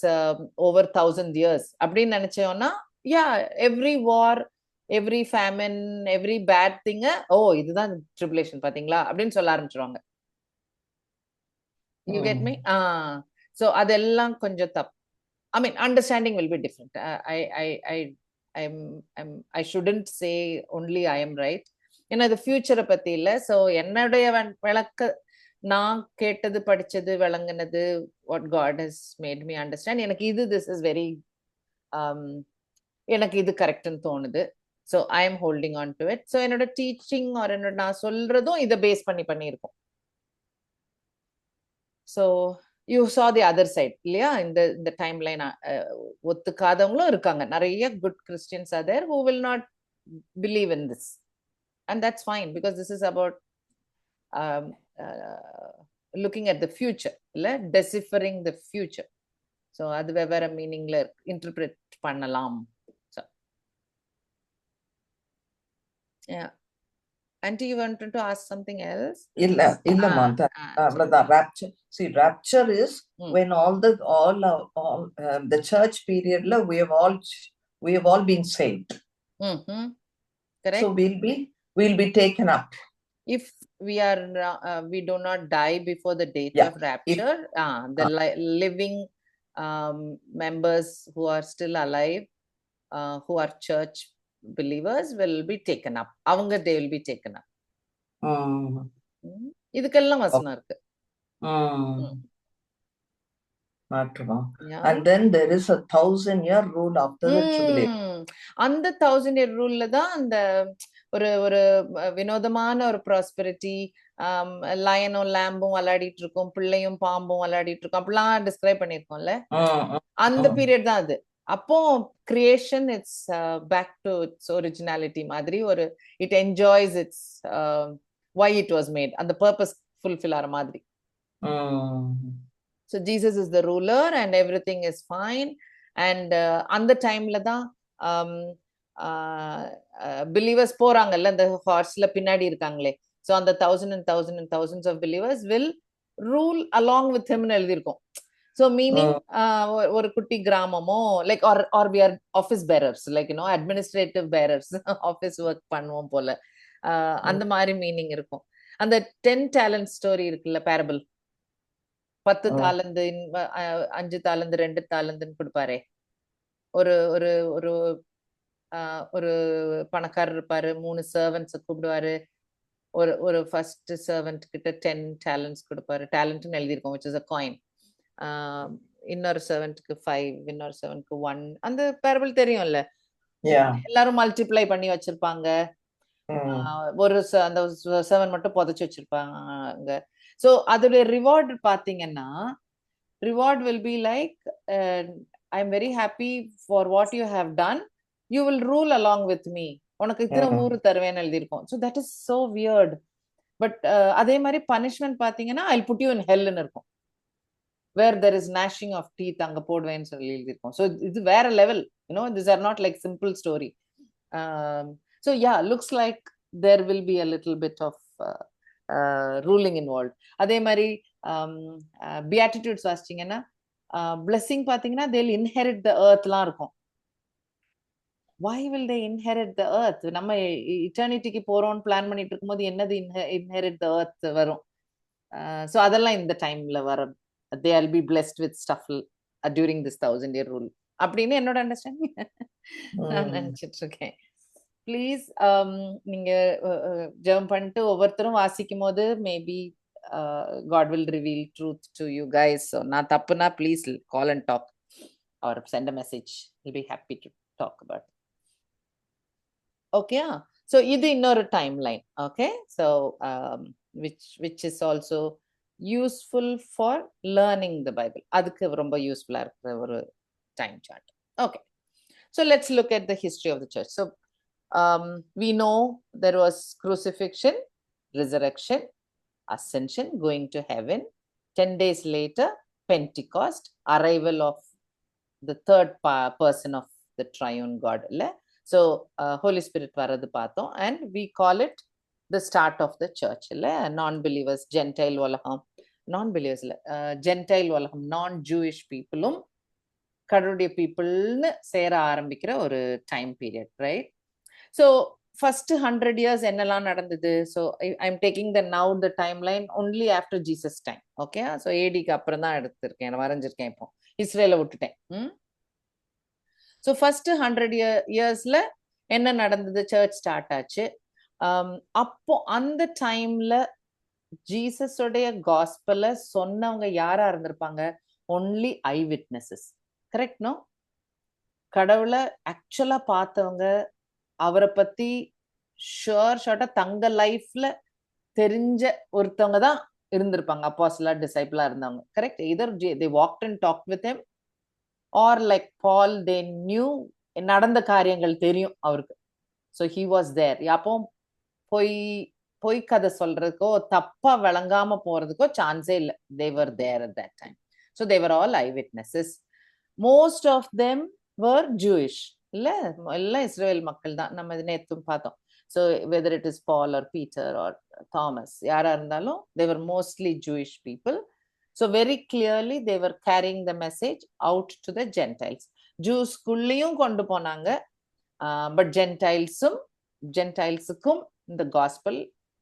over 1,000 years அப்படின்னு நினைச்சோம்னா, every war, every famine, every bad thing, இதுதான் tribulation பாத்தீங்களா அப்படின்னு சொல்ல ஆரம்பிச்சிருவாங்க. You get me? So அதெல்லாம் கொஞ்சம் தப்பு. I mean, understanding will be different. I shouldn't say only I am right. ஏன்னா இது ஃபியூச்சரை பத்தி இல்ல. ஸோ என்னுடைய விளக்க, நான் கேட்டது படிச்சது விளங்குனது, what God has made me understand, எனக்கு இது this is very எனக்கு இது கரெக்ட்னு தோணுது. So I M holding on to it. So என்னோட டீச்சிங் ஆர் என்னோட நான் சொல்றதும் இதை பேஸ் பண்ணியிருக்கோம். So you saw the other side இல்லையா? இந்த டைம் லைன் ஒத்துக்காதவங்களும் இருக்காங்க. நிறைய good Christians are there who will not believe in this, and that's fine, because this is about looking at the future, இல்ல டெசிஃபரிங் த ஃபியூச்சர். ஸோ அது வெவ்வேறு மீனிங்ல இன்டர்பிரேட் பண்ணலாம். So anti, you wanted to ask something else? இல்லம்மா, அவ்வளவுதான். rapture, see, rapture is when all the church periodல we have all been saved. Correct. So we'll be taken up. If we are we do not die before the date of rapture, the living members who are still alive, who are church believers, will be taken up. Avanga they will be taken up. இதுக்கெல்லாம் வசனம் இருக்கு. And then there is a 1000-year rule after the tribulation. அந்த 1000-year ரூல்ல தான் அந்த ஒரு வினோதமான ஒரு ப்ராஸ்பெரிட்டி, லயனும் லேம்பும் விளையாடிட்டு இருக்கும், பிள்ளையும் பாம்பும் விளையாடிட்டு இருக்கும், அப்படிலாம் டிஸ்கிரைப் பண்ணிருக்கோம்ல. அந்த பீரியட் தான் அது. அப்போ creation it's back to its originality மாதிரி, ஒரு it enjoys its why it was made, அந்த பர்பஸ் ஃபுல்ஃபில் ஆற மாதிரி. So Jesus is the ruler and everything is fine. And அந்த டைம்ல தான் believers போறாங்கல்ல, அந்த ஹார்ஸ்ல பின்னாடி இருக்காங்களே. So அந்த thousands of believers will rule along with him னு எழுதியிருக்கோம். So meaning ஒரு குட்டி கிராமமோ, like or we are office bearers, like administrative bearers, office work பண்ணுவோம் போல, அந்த மாதிரி மீனிங் இருக்கும். அந்த 10 talent ஸ்டோரி இருக்குல்ல, பேரபிள், 10 தாலந்து 5 தாலந்து 2 தாலந்துன்னு கொடுப்பாரே. ஒரு ஒரு ஒரு ஒரு பணக்காரர் இருப்பாரு, 3 சர்வன்ட்ஸ் கூப்பிடுவாரு. ஒரு ஃபர்ஸ்ட் சர்வன்ட் கிட்ட 10 talents கொடுப்பாரு. டேலண்ட்னு எழுதியிருக்கோம், which is a coin. இன்னொரு சர்வன்ட்க்கு 5, இன்னொரு சர்வன்ட்க்கு 1. அந்த பேரபிள் தெரியும்ல, எல்லாரும் மல்டிப்ளை பண்ணி வச்சிருப்பாங்க. ஒரு அந்த சர்வன் மட்டும் புதைச்சு வச்சிருப்பாங்க. சோ அதோட ரிவார்ட் பாத்தீங்கன்னா, reward will be like, I am very happy for what you have done, you will rule along with me, உனக்கு இத்தனை ஊரு தருவேன்னு எழுதியிருக்கோம். So that is so weird. But அதே மாதிரி பனிஷ்மெண்ட் பாத்தீங்கன்னா, ஐ புட் யூ இன் ஹெல்னு இருக்கும், where there is gnashing of teeth, அங்க போடுவேன்னு சொல்லி எழுதியிருக்கோம். ஸோ இது வேற level, these are not like simple story. So yeah, looks like there will be a little bit of ruling involved. அதே மாதிரி beatitudes வாசிச்சீங்கன்னா, blessing பாத்தீங்கன்னா they'll inherit the earthலாம் இருக்கும். Why will they inherit the earth? நம்ம இட்டர்னிட்டிக்கு போறோம்னு பிளான் பண்ணிட்டு இருக்கும்போது என்னது inherit the earth வரும்? So அதெல்லாம் இந்த டைம்ல வரும். They will be blessed with stuff during this 1000-year rule அப்படின்னு என்னோட அண்டர்ஸ்டாண்டிங் நான் நினைச்சிட்டு இருக்கேன். ப்ளீஸ் நீங்க ஜெபம் பண்ணிட்டு ஒவ்வொருத்தரும் வாசிக்கும் போது maybe God will reveal truth to you guys. So நான் தப்புனா please call and talk or send a message. We'll be happy to talk about it. Okay, so இது இன்னொரு timeline. Okay, so which is also useful for learning the Bible. அதுக்கு ரொம்ப யூஸ்ஃபுல்லா இருக்கிற ஒரு time chart. Okay, so let's look at the history of the church. So we know there was crucifixion, resurrection, ascension, going to heaven. 10 days later, Pentecost, arrival of the third person of the triune God. So Holy Spirit varadu paathom, and we call it the start of the church. Non-believers, Gentile உலகம், non-believers Gentile உலகம், non-Jewish peopleum கடவுளுடைய பீப்புள்னு சேர ஆரம்பிக்கிற ஒரு time period, right? So first 100 years என்னெல்லாம் நடந்தது? So I am taking the timeline only after Jesus time. Okay, so ஏடிக்கு அப்புறம் தான் எடுத்திருக்கேன், வரைஞ்சிருக்கேன். இப்போ இஸ்ரேலை விட்டுட்டேன். ஸோ ஃபர்ஸ்ட் 100 yearsல என்ன நடந்தது? சர்ச் ஸ்டார்ட் ஆச்சு. அப்போ அந்த டைம்ல ஜீசஸோடைய காஸ்பலை சொன்னவங்க யாரா இருந்திருப்பாங்க? Only eye witnesses. Correct? No, கடவுளை ஆக்சுவலா பார்த்தவங்க, அவரை பத்தி ஷார்ட்டா தங்க லைஃப்ல தெரிஞ்ச ஒருத்தவங்க தான் இருந்திருப்பாங்க, அப்போஸ்தலா டிசைபிளா இருந்தவங்க. Correct? either they walked and talked with him, or like Paul, they knew, நடந்த காரியங்கள் தெரியும் அவருக்கு. So he was there. அப்போ போய் பொய் கதை சொல்றதுக்கோ தப்பா விளங்காம போறதுக்கோ சான்ஸே இல்லை. they were there at that time. So they were all eyewitnesses. Most of them were Jewish. இல்ல எல்லாம் இஸ்ரேல் மக்கள் தான். நம்ம நேத்தும் பார்த்தோம். So whether it is Paul or Peter or Thomas, யாரா இருந்தாலும் they were mostly Jewish people. So very clearly they were carrying the message out to the Gentiles. Jews-குள்ளேயும் கொண்டு போனாங்க. But Gentiles-க்கும் the gospel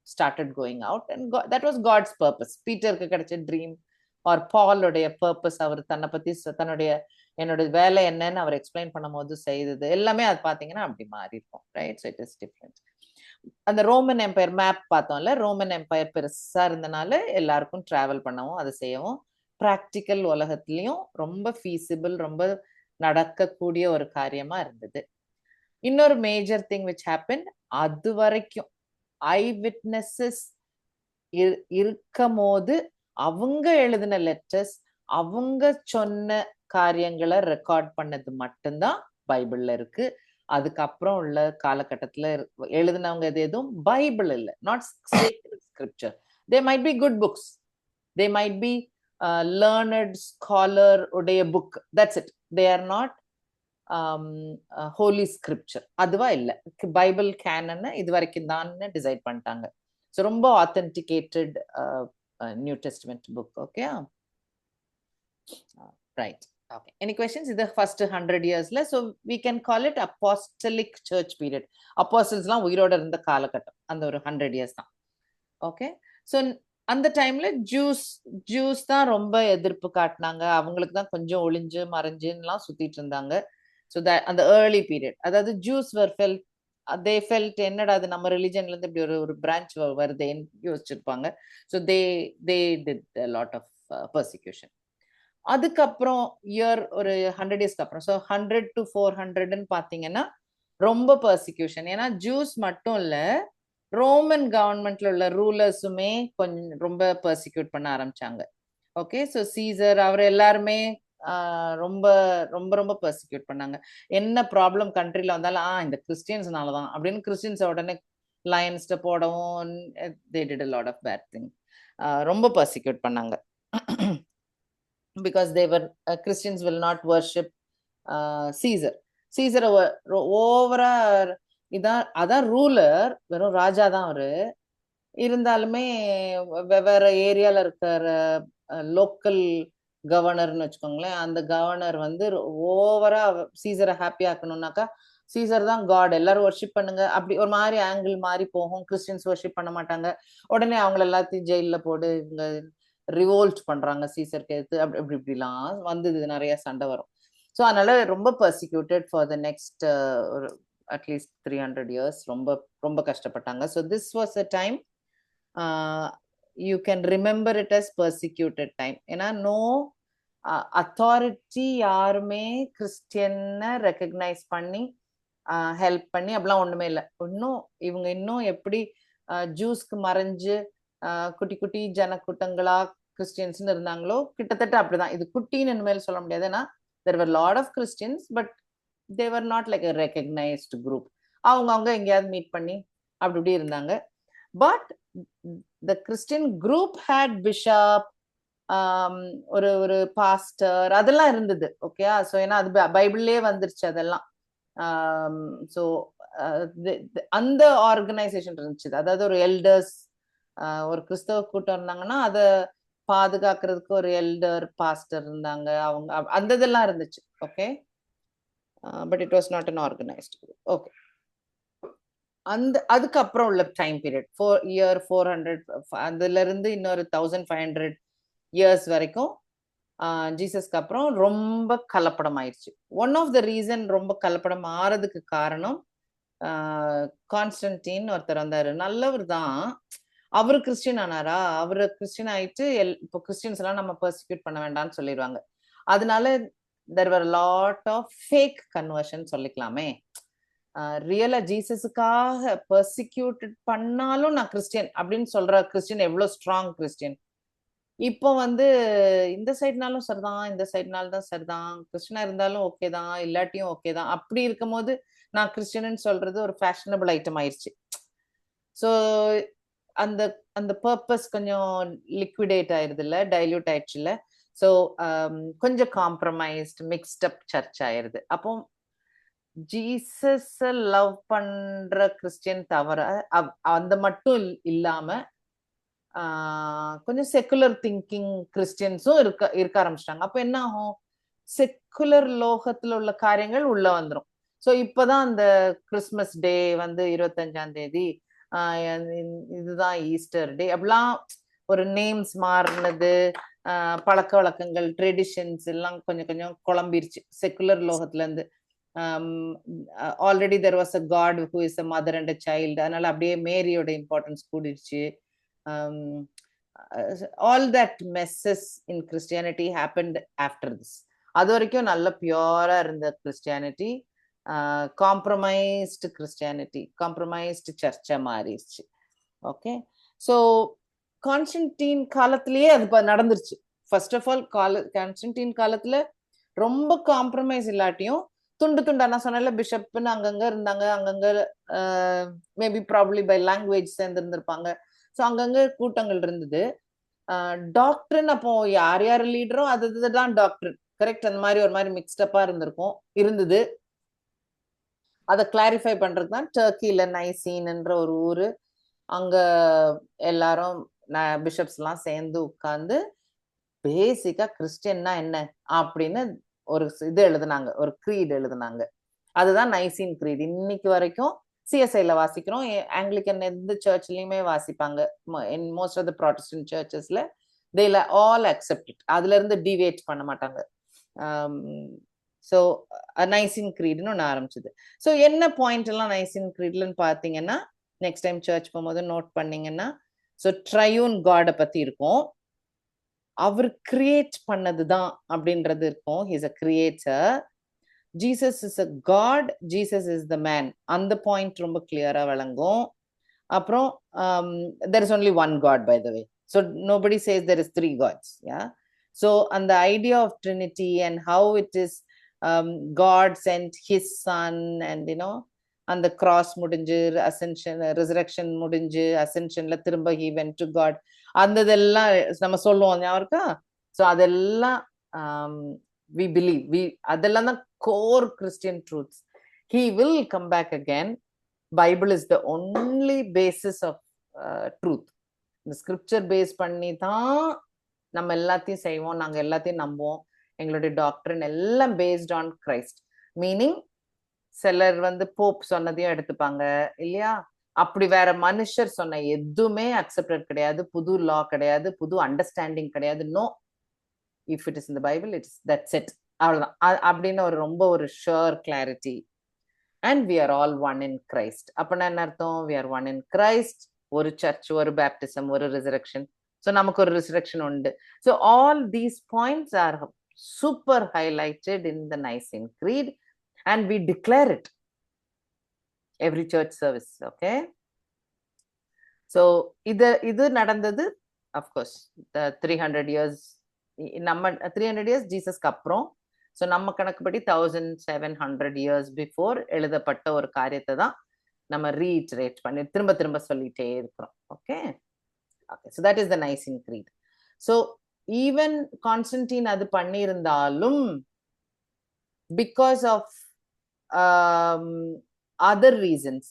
started going out, and that was God's purpose. Peter-க்கு கிடைச்ச dream or Paul-உடைய purpose, அவர் தன்னை பத்தி தன்னுடைய என்னோட வேலை என்னன்னு அவர் எக்ஸ்பிளைன் பண்ணும்போது செய்தது எல்லாமே அது பாத்தீங்கன்னா அப்படி மாறி இருக்கும். Right? So it is different. அந்த ரோமன் எம்பையர் மேப் பார்த்தோம்ல, ரோமன் எம்பையர் பெருசா இருந்தனால எல்லாருக்கும் டிராவல் பண்ணவும் அதை செய்யவும் ப்ராக்டிக்கல் உலகத்திலையும் ரொம்ப ஃபீசிபிள், ரொம்ப நடக்கக்கூடிய ஒரு காரியமா இருந்தது. இன்னொரு மேஜர் திங் விச் ஹேப்பன், அது வரைக்கும் ஐ விட்னஸஸ் இருக்கும் போது அவங்க எழுதின லெட்டர்ஸ், அவங்க சொன்ன காரியங்களை ரெக்கார்ட் பண்ணது மட்டும்தான் பைபிள்ல இருக்கு. அதுக்கப்புறம் உள்ள காலகட்டத்துல எழுதினவங்க எதுவும் பைபிள் இல்லை, not sacred scripture. They might be good books, they might be learned scholar உடைய book, that's it. They are not holy scripture. அதுவா இல்ல, பைபிள் கேனன் இது வரைக்கும் தான் டிசைட் பண்ணிட்டாங்க. ஸோ ரொம்ப authenticated new testament book. Okay, right. Okay, any questions? In the first 100 years, so we can call it apostolic church period. Apostles லாம் உயிரோட இருந்த காலகட்டம் அந்த ஒரு 100 years தான். ஓகே, ஸோ அந்த டைம்ல ஜூஸ் தான் ரொம்ப எதிர்ப்பு காட்டினாங்க. அவங்களுக்கு தான் கொஞ்சம் ஒளிஞ்சு மறைஞ்சுலாம் சுத்திட்டு இருந்தாங்க. ஸோ அந்த ஏர்லி பீரியட், அதாவது ஜூஸ் they felt என்னடா அது நம்ம ரிலிஜன்ல இருந்து இப்படி ஒரு பிரான்ச் வருதேன்னு யோசிச்சிருப்பாங்க. So they did a lot of persecution. அதுக்கப்புறம் ஒரு 100 இயர்ஸ்க்கு அப்புறம், ஸோ 100 to 400ன்னு பாத்தீங்கன்னா ரொம்ப பர்சிக்யூஷன். ஏன்னா ஜூஸ் மட்டும் இல்ல, ரோமன் கவர்மெண்ட்ல உள்ள ரூலர்ஸுமே கொஞ்சம் ரொம்ப பர்சிக்யூட் பண்ண ஆரம்பிச்சாங்க. ஓகே, ஸோ சீசர் அவர் எல்லாருமே ரொம்ப ரொம்ப ரொம்ப பர்சிக்யூட் பண்ணாங்க. என்ன ப்ராப்ளம் கண்ட்ரில வந்தாலும் இந்த கிறிஸ்டியன்ஸ்னாலதான் அப்படின்னு கிறிஸ்டியன்ஸை உடனே லயன்ஸ்ட போடவும் they did a lot of bad thing. ரொம்ப பர்சிக்யூட் பண்ணாங்க. Because they were Christians will not worship Caesar. ஓவரா அதான் ரூலர், வெறும் ராஜா தான் அவரு. இருந்தாலுமே வெவ்வேறு ஏரியால இருக்கிற லோக்கல் கவர்னர்னு வச்சுக்கோங்களேன், அந்த கவர்னர் ஓவரா சீசரை ஹாப்பி ஆக்கணும்னாக்கா சீசர் தான் காட், எல்லாரும் வர்ஷிப் பண்ணுங்க அப்படி ஒரு மாதிரி ஆங்கிள் மாறி போகும். கிறிஸ்டியன்ஸ் வர்ஷிப் பண்ண மாட்டாங்க, உடனே அவங்கள எல்லாத்தையும் ஜெயில போடு, இவங்க ரிவோல்ட் பண்றாங்க சீசருக்கு எடுத்து, அப்படி இப்படிலாம் வந்தது, நிறைய சண்டை வரும். ஸோ அதனால ரொம்ப பர்சிக்யூட்டட் ஃபார் த நெக்ஸ்ட் ஒரு அட்லீஸ்ட் 300 இயர்ஸ் ரொம்ப ரொம்ப கஷ்டப்பட்டாங்க. So this was a time you can remember it as persecuted time. ஏன்னா நோ அத்தாரிட்டி யாருமே கிறிஸ்டியனை ரெக்கக்னைஸ் பண்ணி ஹெல்ப் பண்ணி அப்படிலாம் ஒண்ணுமே இல்லை. இன்னும் எப்படி ஜூஸ்க்கு மறைஞ்சு குட்டி குட்டி ஜனக்கூட்டங்களா கிறிஸ்டியன்ஸ்னு இருந்தாங்களோ, கிட்டத்தட்ட அப்படிதான். இது குட்டின்னு இனிமேல் சொல்ல முடியாது, ஏன்னா there were lot of Christians but they were not like a recognized group. அவங்க எங்கேயாவது மீட் பண்ணி அப்படி இருந்தாங்க. But the Christian group had bishop, ஒரு பாஸ்டர், அதெல்லாம் இருந்தது. ஓகே, ஸோ ஏன்னா அது பைபிள்லயே வந்துருச்சு அதெல்லாம். ஸோ அந்த ஆர்கனைசேஷன் இருந்துச்சு. அதாவது ஒரு எல்டர்ஸ், ஒரு கிறிஸ்தவ கூட்டம் இருந்தாங்கன்னா அதை பாதுகாக்கிறதுக்கு ஒரு எல்டர் பாஸ்டர் இருந்தாங்க, அவங்க அந்த இதெல்லாம் இருந்துச்சு. Okay, but it was not an organised. Okay, அதுக்கப்புறம் உள்ள டைம் பீரியட் 400 அதுல இருந்து இன்னொரு 1500 இயர்ஸ் வரைக்கும் ஜீசஸ்க்கு அப்புறம் ரொம்ப கலப்படம் ஆயிடுச்சு. ஒன் ஆஃப் த ரீசன் ரொம்ப கலப்படம் ஆறதுக்கு காரணம், கான்ஸ்டன்டின் ஒருத்தர் வந்தாரு, நல்லவர் தான், அவரு கிறிஸ்டியன் ஆனாரா, அவரு கிறிஸ்டியன் ஆயிட்டு இப்போ கிறிஸ்டியன்ஸ் எல்லாம் நம்ம பர்சிக்யூட் பண்ண வேண்டாம்னு சொல்லிடுவாங்க. அதனால there were a lot of fake conversion சொல்லிக்கலாமே. ரியலா ஜீசஸுக்காக பர்சிக்யூட்டட் பண்ணாலும் நான் கிறிஸ்டியன் அப்படின்னு சொல்ற கிறிஸ்டியன் எவ்வளவு ஸ்ட்ராங் கிறிஸ்டியன். இப்போ இந்த சைட்னாலும் சரிதான், இந்த சைட்னாலும் தான் சரிதான், கிறிஸ்டியனா இருந்தாலும் ஓகே தான், இல்லாட்டியும் ஓகே தான், அப்படி இருக்கும் போது நான் கிறிஸ்டியன் சொல்றது ஒரு ஃபேஷனபிள் ஐட்டம் ஆயிடுச்சு. ஸோ அந்த அந்த பர்பஸ் கொஞ்சம் லிக்விடேட் ஆயிருது இல்ல, டைல்யூட் ஆயிடுச்சு இல்ல. ஸோ கொஞ்சம் காம்ப்ரமைஸ்ட் மிக்ஸ்ட் அப் சர்ச் ஆயிருது. அப்போ ஜீசஸ் லவ் பண்ற கிறிஸ்டியன் தவிர அந்த மட்டும் இல்லாம கொஞ்சம் செக்குலர் திங்கிங் கிறிஸ்டியன்ஸும் இருக்க ஆரம்பிச்சிட்டாங்க. அப்ப என்ன ஆகும், செக்குலர் லோகத்துல உள்ள காரியங்கள் உள்ள வந்துரும். ஸோ இப்பதான் அந்த கிறிஸ்மஸ் டே வந்து 25ஆம் தேதி, இதுதான் ஈஸ்டர் டே, அப்படிலாம் ஒரு நேம்ஸ் மாறினது, பழக்க வழக்கங்கள் ட்ரெடிஷன்ஸ் எல்லாம் கொஞ்சம் கொஞ்சம் குழம்பிருச்சு செக்குலர் லோகத்துல இருந்து. Already there was a god who is a mother and a child, அதனால அப்படியே மேரியோட இம்பார்ட்டன்ஸ் கூடிருச்சு. All that messes in Christianity happened after this. அது வரைக்கும் நல்ல பியூரா இருந்த கிறிஸ்டியானிட்டி காம்ப்ரமைஸ்டு கிறிஸ்டியானிட்டி, காம்ப்ரமைஸ்டு சர்ச்சா மாறிடுச்சு. ஓகே, ஸோ கான்ஸ்டன்டீன் காலத்திலேயே அது நடந்துருச்சு. ஃபர்ஸ்ட் ஆஃப் ஆல் கான்ஸ்டன்டீன் காலத்துல ரொம்ப காம்ப்ரமைஸ் இல்லாட்டியும் துண்டு துண்டா, நான் சொன்னல பிஷப்னு அங்கங்க இருந்தாங்க, அங்கங்க மேபி ப்ராபப்ளி பை லாங்குவேஜ் சேர்ந்து இருந்திருப்பாங்க. ஸோ அங்கங்க கூட்டங்கள் இருந்தது. டாக்டரின் அப்போ யார் யார் லீடரோ அதுதான் டாக்டரின், கரெக்ட். அந்த மாதிரி ஒரு மாதிரி மிக்ஸ்டப்பா இருந்தது. அதை கிளாரிஃபை பண்றது தான் டர்க்கில நைசீன்ன்ற ஒரு ஊரு. அங்க எல்லாரும் பிஷப்ஸ் எல்லாம் சேர்ந்து உட்கார்ந்து பேசிக்கா கிறிஸ்டியன்னா என்ன அப்படின்னு ஒரு இது எழுதுனாங்க, ஒரு க்ரீட் எழுதுனாங்க. அதுதான் நைசீன் க்ரீட். இன்னைக்கு வரைக்கும் சிஎஸ்ஐல வாசிக்கிறோம், ஆங்கிலிக்கன் எந்த சர்ச்லயுமே வாசிப்பாங்க. In most of the Protestant சர்ச்சஸ்ல they all accept it. அதுல இருந்து டிவேட் பண்ண மாட்டாங்க. ஸோ நைசின் க்ரீட்னு ஒன்று ஆரம்பிச்சது. ஸோ என்ன பாயிண்ட் எல்லாம் நைசின் க்ரீட்லன்னு பார்த்தீங்கன்னா, நெக்ஸ்ட் டைம் சர்ச் போகும்போது நோட் பண்ணீங்கன்னா, ஸோ ட்ரையூன் காடை பத்தி இருக்கும், அவர் கிரியேட் பண்ணதுதான் அப்படின்றது இருக்கும். He's a creator. Jesus is a God, Jesus is the man, அந்த பாயிண்ட் ரொம்ப கிளியரா விளங்கும். அப்புறம் there is only one God, by the way, so nobody says there is 3 gods. Yeah, so and the idea of Trinity and how it is God sent his son, and you know, and the cross முடிஞ்சு ascension resurrection முடிஞ்சு ascensionல திரும்ப he went to God, அந்ததெல்லாம் நம்ம சொல்லுவோம் ஞாபகம். ஸோ அதெல்லாம் we believe, அதெல்லாம் தான் core Christian truths. He will come back again. Bible is the only basis of truth. இந்த ஸ்கிரிப்சர் பேஸ் பண்ணி தான் நம்ம எல்லாத்தையும் செய்வோம், நாங்க எல்லாத்தையும் நம்புவோம். எங்களுடைய டாக்டரின் எல்லாம் பேஸ்ட் ஆன் கிரைஸ்ட். மீனிங் சிலர் வந்து போப் சொன்னதையும் எடுத்துப்பாங்க இல்லையா, அப்படி வேற மனுஷர் சொன்ன எதுவுமே அக்செப்டட் கிடையாது, புது லா கிடையாது, புது அண்டர்ஸ்டாண்டிங் கிடையாது. No, if it is in the Bible it's that's it, அவ்வளவுதான் அப்படின்னு ஒரு ரொம்ப ஒரு sure clarity. And we are all one in Christ. அப்பனா என்ன அர்த்தம்? We are one in Christ. ஒரு சர்ச், ஒரு பேப்டிசம், ஒரு ரிசரக்ஷன். ஸோ நமக்கு ஒரு ரிசரக்ஷன் உண்டு. So all these points are super highlighted in the Nicene Creed and we declare it every church service. Okay, so இது நடந்தது. Of course the 300 years, நம்ம 300 years ஜீசஸ்க்கு அப்புறம். ஸோ நம்ம கணக்குப்படி 1700 years பிஃபோர் எழுதப்பட்ட ஒரு காரியத்தை தான் நம்ம ரீஇட்டரேட் பண்ணி திரும்ப திரும்ப சொல்லிட்டே இருக்கிறோம். Okay, okay, so that is the niacin greet. So even Constantine அது பண்ணியிருந்தாலும் பிகாஸ் ஆஃப் அதர் ரீசன்ஸ்,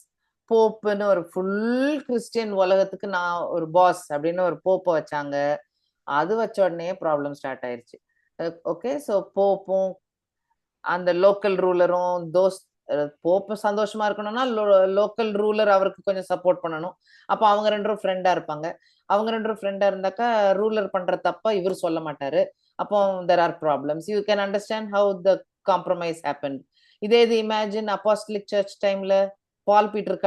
போப்புன்னு ஒரு ஃபுல் கிறிஸ்டியன் உலகத்துக்கு நான் ஒரு பாஸ் அப்படின்னு ஒரு போப்பை வச்சாங்க. அது வச்ச உடனே ப்ராப்ளம் ஸ்டார்ட் ஆயிருச்சு. ஓகே, ஸோ போப்பும் அந்த லோக்கல் ரூலரும் போப்பு சந்தோஷமா இருக்கணும்னா லோக்கல் ரூலர் அவருக்கு கொஞ்சம் சப்போர்ட் பண்ணணும். அப்போ அவங்க ரெண்டும் ஃப்ரெண்டா இருப்பாங்க. அவங்க ரெண்டும் ஃப்ரெண்டா இருந்தாக்கா ரூலர் பண்ற தப்பா இவர் சொல்ல மாட்டாரு. அப்போ there are problems. You can understand how the compromise happened. இதே இது இமேஜின் அப்போஸ்டலிக் சர்ச் டைம்ல பால் பீட்டர்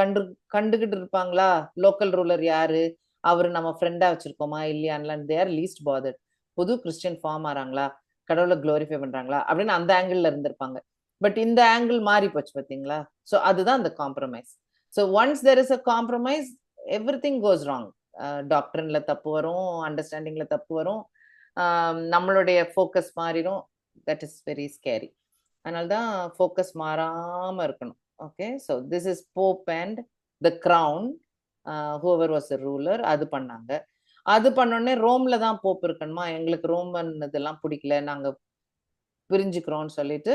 கண்டுகிட்டு இருப்பாங்களா லோக்கல் ரூலர் யாரு, அவரு நம்ம ஃப்ரெண்டா வச்சிருக்கோமா இல்லையான்லாம். they are least bothered. புது கிறிஸ்டியன் ஃபார்ம் ஆறாங்களா, கடவுளை க்ளோரிஃபை பண்றாங்களா அப்படின்னு அந்த ஆங்கிள் இருந்திருப்பாங்க. பட் இந்த ஆங்கிள் மாறி போச்சு பார்த்தீங்களா. ஸோ அதுதான் அந்த compromise. So once there is a compromise everything goes wrong. டாக்டரின்ல தப்பு வரும், அண்டர்ஸ்டாண்டிங்ல தப்பு வரும், நம்மளுடைய ஃபோக்கஸ் மாறிடும். That is very scary. அதனால்தான் ஃபோக்கஸ் மாறாம இருக்கணும். Okay, so this is pope and the crown. Whoever was a ruler, அது பண்ணாங்க. அது பண்ணோடனே ரோம்ல தான் போப் இருக்கணுமா, எங்களுக்கு ரோமன் இதெல்லாம் பிடிக்கல, நாங்க பிரிஞ்சுக்கிறோம்னு சொல்லிட்டு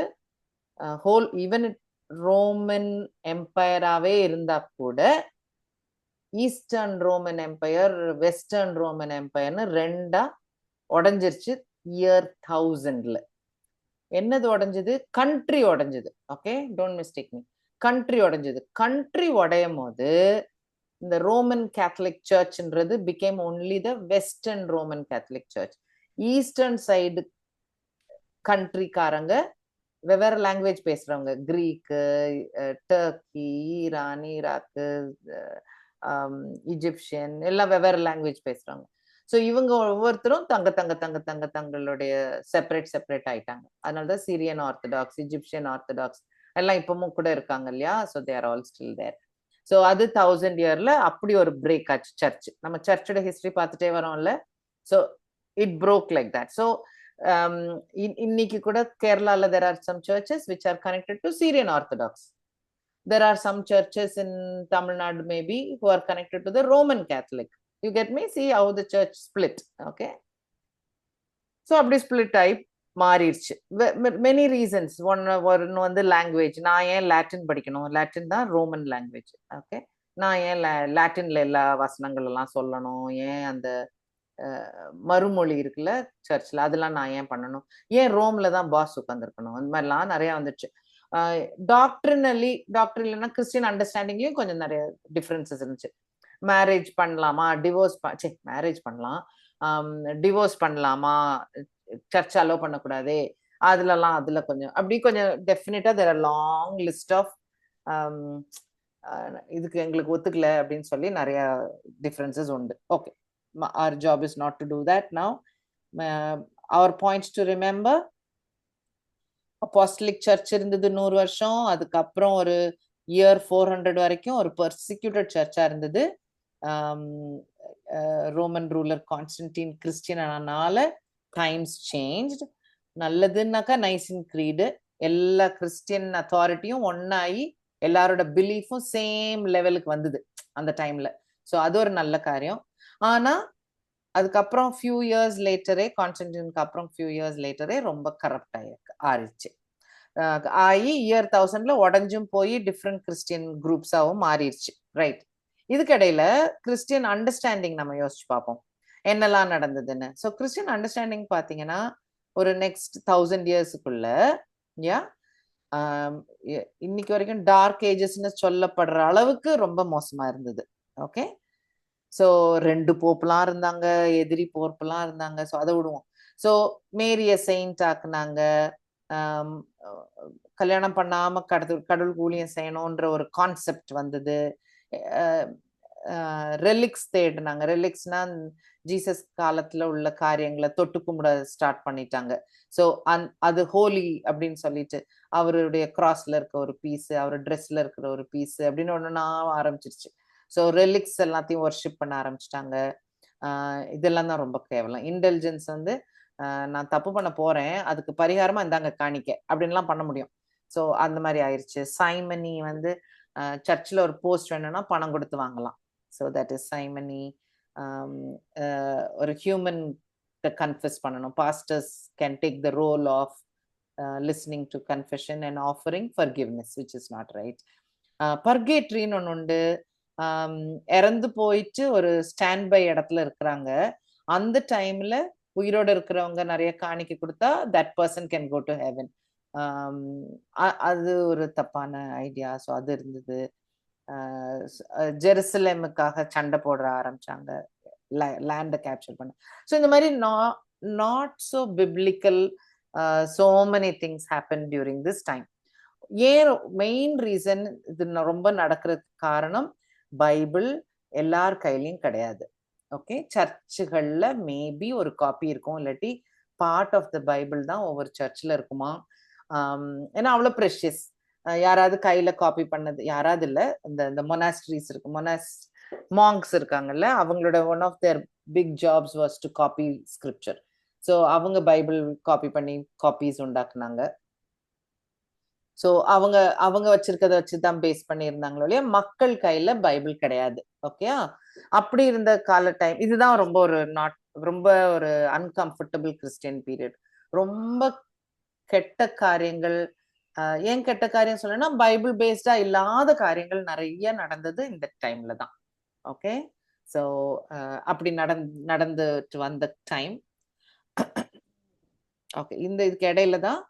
ஹோல் ஈவன் ரோமன் எம்பையராகவே இருந்தா கூட eastern Roman empire, western Roman எம்பையர்னு ரெண்டா உடஞ்சிருச்சு இயர் 1000ல. என்னது உடஞ்சது? கண்ட்ரி உடஞ்சது. Okay, don't mistake me. Country உடஞ்சது. கண்ட்ரி உடையும் போது இந்த ரோமன் கேத்தலிக் சர்ச்ன்றது become only the western Roman Catholic church. Eastern side கண்ட்ரிக்காரங்க வெவ்வேறு லாங்குவேஜ் பேசுறவங்க, Greek, Turkey, Iran, Iraq, Egyptian, எல்லாம் வெவ்வேறு லாங்குவேஜ் பேசுறாங்க. ஸோ இவங்க ஒவ்வொருத்தரும் தங்களுடைய செப்பரேட் ஆயிட்டாங்க. அதனாலதான் சீரியன் ஆர்த்தடாக்ஸ், இஜிப்சியன் ஆர்த்தடாக்ஸ் எல்லாம் இப்பவும் கூட இருக்காங்க இல்லையா? So they are all still there. So அது 1000 இயர்ல அப்படி ஒரு பிரேக் ஆச்சு சர்ச். நம்ம சர்ச்சோட ஹிஸ்டரி பார்த்துட்டே வரோம்ல. So it broke like that. ஸோ இன்னைக்கு கூட கேரளால there are some churches which are connected to Syrian Orthodox. There are some churches in Tamil Nadu maybe who are connected to the Roman Catholic. You get me? See how the church split. Okay, so அப்படி ஸ்பிளிட் ஆகி மாறிடுச்சு. Many reasons. ஒன்று வந்து லாங்குவேஜ். நான் ஏன் லாட்டின் படிக்கணும்? லாட்டின் தான் ரோமன் லாங்குவேஜ். ஓகே, நான் ஏன் லாட்டின்ல எல்லா வசனங்கள் எல்லாம் சொல்லணும்? ஏன் அந்த மறுமொழி இருக்குல்ல சர்ச்ல, அதெல்லாம் நான் ஏன் பண்ணணும்? ஏன் ரோம்ல தான் பாஸ் உட்காந்துருக்கணும்? அந்த மாதிரிலாம் நிறைய வந்துச்சு. டாக்டரினா கிறிஸ்டியன் அண்டர்ஸ்டாண்டிங்லயும் கொஞ்சம் நிறைய டிஃபரன்சஸ் இருந்துச்சு. மேரேஜ் பண்ணலாமா, மேரேஜ் பண்ணலாம், டிவோர்ஸ் பண்ணலாமா, சர்ச் அலோ பண்ணக்கூடாதே, அதுல கொஞ்சம் அப்படி கொஞ்சம் டெஃபினட்டா there are long list of இதுக்கு எங்களுக்கு ஒத்துக்கல அப்படின்னு சொல்லி நிறைய டிஃபரன்சஸ் உண்டு. Okay, our job is not to do that now. Our points to remember: apostolic church இருந்தது 100 வருஷம். அதுக்கப்புறம் ஒரு இயர் 400 வரைக்கும் ஒரு persecuted சர்ச்சா இருந்தது. ரோமன் ரூலர் கான்ஸ்டன்டின் கிறிஸ்டியன் ஆனால டைம்ஸ் சேஞ்ச். நல்லதுன்னாக்கா நைசின் கிரீடு, எல்லா கிறிஸ்டியன் அத்தாரிட்டியும் ஒன்னாயி எல்லாரோட பிலீஃபும் சேம் லெவலுக்கு வந்தது அந்த டைம்ல. ஸோ அது ஒரு நல்ல காரியம். ஆனா அதுக்கப்புறம் ஃபியூ இயர்ஸ் லேட்டரே, கான்ஸ்டன்டினுக்கு அப்புறம் ஃபியூ இயர்ஸ் லேட்டரே ரொம்ப கரப்ட் ஆயிடுச்சு. ஆகி இயர் 1000ல உடஞ்சும் போய் டிஃப்ரெண்ட் கிறிஸ்டியன் குரூப்ஸாவும் மாறிடுச்சு. ரைட், இதுக்கிடையில கிறிஸ்டியன் அண்டர்ஸ்டாண்டிங் நம்ம யோசிச்சு பார்ப்போம் என்னெல்லாம் நடந்ததுன்னு. ஸோ கிறிஸ்டியன் அண்டர்ஸ்டாண்டிங் பார்த்தீங்கன்னா ஒரு நெக்ஸ்ட் 1000 இயர்ஸுக்குள்ள இன்னைக்கு வரைக்கும் டார்க் ஏஜஸ்ன்னு சொல்லப்படுற அளவுக்கு ரொம்ப மோசமா இருந்தது. ஓகே, ஸோ 2 போப்லாம் இருந்தாங்க, எதிரி போர்ப்பெல்லாம் இருந்தாங்க. ஸோ அதை விடுவோம். ஸோ மேரிய செயின்ட் ஆக்குனாங்க, கல்யாணம் பண்ணாம கடவுள் ஊழியம் செய்யணும்ன்ற ஒரு கான்செப்ட் வந்தது. ரெலிக்ஸ் தேடினாங்க. ரெலிக்ஸ்னா ஜீசஸ் காலத்துல உள்ள காரியங்களை தொட்டு கும்பிட ஸ்டார்ட் பண்ணிட்டாங்க. ஸோ அது ஹோலி அப்படின்னு சொல்லிட்டு அவருடைய கிராஸ்ல இருக்க ஒரு பீஸ், அவர் ட்ரெஸ்ல இருக்கிற ஒரு பீஸ் அப்படின்னு ஒண்ணுன்னா ஆரம்பிச்சிருச்சு. ஸோ ரெலிக்ஸ் எல்லாத்தையும் ஒர்ஷிப் பண்ண ஆரம்பிச்சிட்டாங்க. இதெல்லாம் தான் ரொம்ப கேவலம். இன்டெலிஜென்ஸ் வந்து நான் தப்பு பண்ண போறேன், அதுக்கு பரிகாரமா இந்தாங்க காணிக்க அப்படின்லாம் பண்ண முடியும். ஸோ அந்த மாதிரி ஆயிடுச்சு. சைமனி வந்து சர்ச்சில் ஒரு போஸ்ட் வேணும்னா பணம் கொடுத்து வாங்கலாம். So that is simony. ஒரு ஹியூமன் கன்ஃபெஸ் பண்ணணும். Pastors can take the role of listening to confession and offering forgiveness, which is not right. பர்கேட்ரின்னு ஒன்று உண்டு. இறந்து போயிட்டு ஒரு ஸ்டாண்ட் பை இடத்துல இருக்கிறாங்க. அந்த டைம்ல உயிரோட இருக்கிறவங்க நிறைய காணிக்க கொடுத்தா that person can go to heaven. அது ஒரு தப்பான ஐடியா. ஸோ அது இருந்தது. ஜெருசலேமுக்காக சண்டை போட ஆரம்பிச்சாங்க, லேண்டை கேப்சர் பண்ண. ஸோ இந்த மாதிரி not so biblical so many things happened during this time. ஏன் மெயின் ரீசன் இது ரொம்ப நடக்கிறதுக்கு காரணம், பைபிள் எல்லார் கையிலையும் கிடையாது. ஓகே, சர்ச்சுகள்ல மேபி ஒரு காப்பி இருக்கும், இல்லாட்டி பார்ட் ஆஃப் த பைபிள் தான் ஒவ்வொரு சர்ச்சில் இருக்குமா. ஏன்னா அவ்வளோ ப்ரெஷியஸ். யாராவது கையில காப்பி பண்ணது, யாராவது இல்லை, இந்த மொனாஸ்ட்ரிஸ் இருக்கு, மாங்க்ஸ் இருக்காங்கல்ல, அவங்களோட one of their big jobs was to copy scripture. So அவங்க பைபிள் காப்பி பண்ணி காப்பீஸ் உண்டாக்குனாங்க. ஸோ அவங்க வச்சிருக்கதை வச்சுதான் பேஸ் பண்ணியிருந்தாங்களோ இல்லையா. மக்கள் கையில பைபிள் கிடையாது. ஓகேயா? அப்படி இருந்த கால டைம் இதுதான் ரொம்ப ஒரு ரொம்ப ஒரு அன்கம்ஃபர்டபுள் கிறிஸ்டியன் பீரியட். ரொம்ப கெட்ட காரியங்கள், ஏன் கெட்ட காரியம் சொல்லணும்னா பைபிள் பேஸ்டா இல்லாத காரியங்கள் நிறைய நடந்தது இந்த டைம்ல தான். ஓகே, ஸோ அப்படி நடந்துட்டு வந்த டைம். ஓகே, இதுக்கு இடையில தான்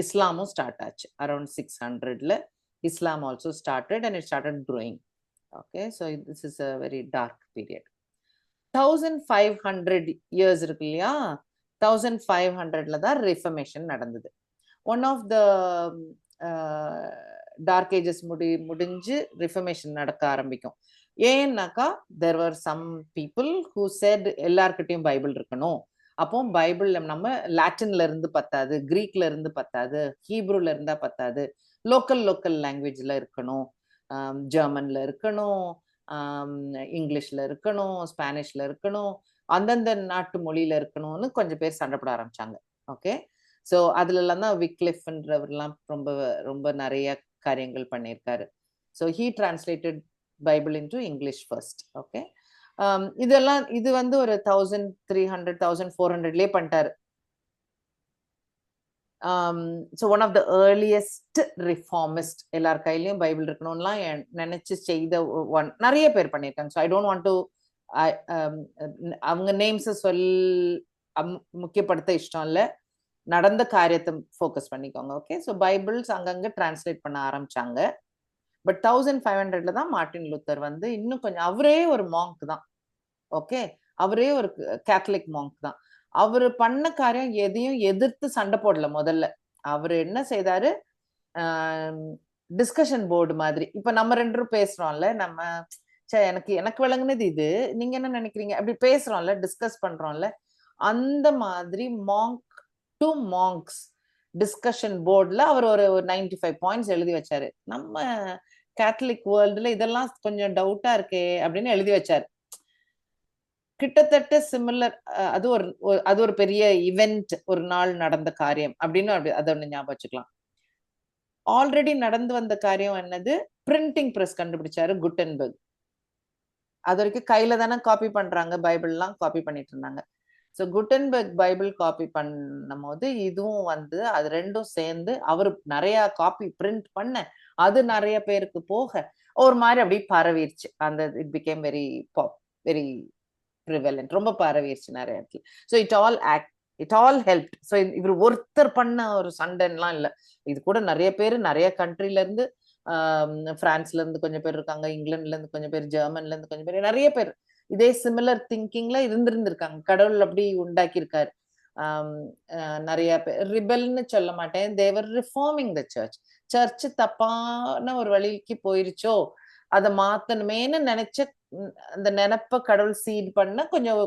இஸ்லாமும் ஸ்டார்ட் ஆச்சு. அரௌண்ட் 600ல Islam also started and it started growing. Okay, so this is a very dark period. 1500 years இருக்கு இல்லையா? 1500ல தான் ரிஃபர்மேஷன் நடந்தது. One of the dark ages முடிஞ்சு ரிஃபர்மேஷன் நடக்க ஆரம்பிக்கும். ஏன்னாக்கா there were some people who said எல்லார்கிட்டையும் பைபிள் இருக்கணும். அப்போ பைபிள் நம்ம லாட்டின்ல இருந்து பத்தாது, கிரீக்ல இருந்து பத்தாது, ஹீப்ரூல இருந்தா பத்தாது, லோக்கல் லாங்குவேஜ்ல இருக்கணும், ஜெர்மன்ல இருக்கணும், இங்கிலீஷ்ல இருக்கணும், ஸ்பானிஷ்ல இருக்கணும், அந்தந்த நாட்டு மொழியில இருக்கணும்னு கொஞ்சம் பேர் சண்டை போட ஆரம்பிச்சாங்க. ஓகே, ஸோ அதுல எல்லாம் தான் விக்லிஃப்ன்றவர்லாம் ரொம்ப ரொம்ப நிறைய காரியங்கள் பண்ணியிருக்காரு. So he translated Bible into English first. Okay, இதெல்லாம் இது வந்து ஒரு 1300 1400லே பண்ணிட்டாரு. So one of the earliest reformist, எல்லார் கையிலயும் பைபிள் இருக்கணும்லாம் நினைச்சு செய்த நிறைய பேர் பண்ணியிருக்காங்க. So I don't want to அவங்க நேம்ஸ் முக்கியப்படுத்த இஷ்டம் இல்லை, நடந்த காரியத்தை ஃபோக்கஸ் பண்ணிக்கோங்க. ஓகே, ஸோ பைபிள்ஸ் அங்கங்க டிரான்ஸ்லேட் பண்ண ஆரம்பிச்சாங்க. பட் 1500ல தான் மார்ட்டின் லூத்தர் வந்து இன்னும் கொஞ்சம், அவரே ஒரு மாங்க் தான். ஓகே, அவரே ஒரு கேத்தலிக் மாங்க் தான். அவரு பண்ண காரியம் எதையும் எதிர்த்து சண்டை போடல. முதல்ல அவரு என்ன செய்தாரு, டிஸ்கஷன் போர்டு மாதிரி. இப்ப நம்ம 2 பேரும் பேசுறோம்ல, நம்ம எனக்கு விளங்குனது இது, நீங்க என்ன நினைக்கிறீங்க, அப்படி பேசுறோம்ல, டிஸ்கஸ் பண்றோம்ல, அந்த மாதிரி மாங்க் டு மாங்க்ஸ் டிஸ்கஷன் போர்டுல அவர் ஒரு 95 பாயிண்ட்ஸ் எழுதி வச்சாரு. நம்ம கேத்தலிக் வேர்ல்டுல இதெல்லாம் கொஞ்சம் டவுட்டா இருக்கே அப்படின்னு எழுதி வச்சாரு. கிட்டத்தட்ட சிமிலர். அது ஒரு பெரிய இவெண்ட், ஒரு நாள் நடந்த காரியம் அப்படின்னு அதை ஒண்ணு ஞாபகம் வச்சுக்கலாம். ஆல்ரெடி நடந்து வந்த காரியம் என்னது, பிரிண்டிங் பிரஸ் கண்டுபிடிச்சாரு குட்டன்பர்க். அது வரைக்கும் கையில தானே காப்பி பண்றாங்க, பைபிள்லாம் காப்பி பண்ணிட்டு இருந்தாங்க. ஸோ குட்டன்பர்க் பைபிள் காப்பி பண்ணும் போது இதுவும் வந்து அது ரெண்டும் சேர்ந்து அவர் நிறைய காப்பி பிரிண்ட் பண்ண, அது நிறைய பேருக்கு போக ஒரு மாதிரி அப்படி பரவிடுச்சு. அந்த இட் பிகேம் வெரி ப்ரிவலண்ட், ரொம்ப பரவிடுச்சு நிறைய இடத்துல. So it all help. So இவர் ஒருத்தர் பண்ண ஒரு சண்டைலாம் இல்லை, இது கூட நிறைய பேர் நிறைய கண்ட்ரில இருந்து, பிரான்ஸ்ல இருந்து கொஞ்சம் பேர் இருக்காங்க, இங்கிலாந்துல இருந்து கொஞ்சம் பேர், ஜெர்மன்ல இருந்து கொஞ்சம் பேர், நிறைய பேர் இதே சிமிலர் திங்கிங்ல இருந்திருக்காங்க. கடவுள் அப்படி உண்டாக்கி இருக்காரு. நிறைய பேர் ரிபல்னு சொல்ல மாட்டேன், தேவர் ரிஃபார்மிங் த சர்ச் தப்பான ஒரு வழிக்கு போயிருச்சோ, அதை மாத்தணுமேன்னு நினைச்ச அந்த நினைப்ப கடவுள் சீட் பண்ண கொஞ்சம்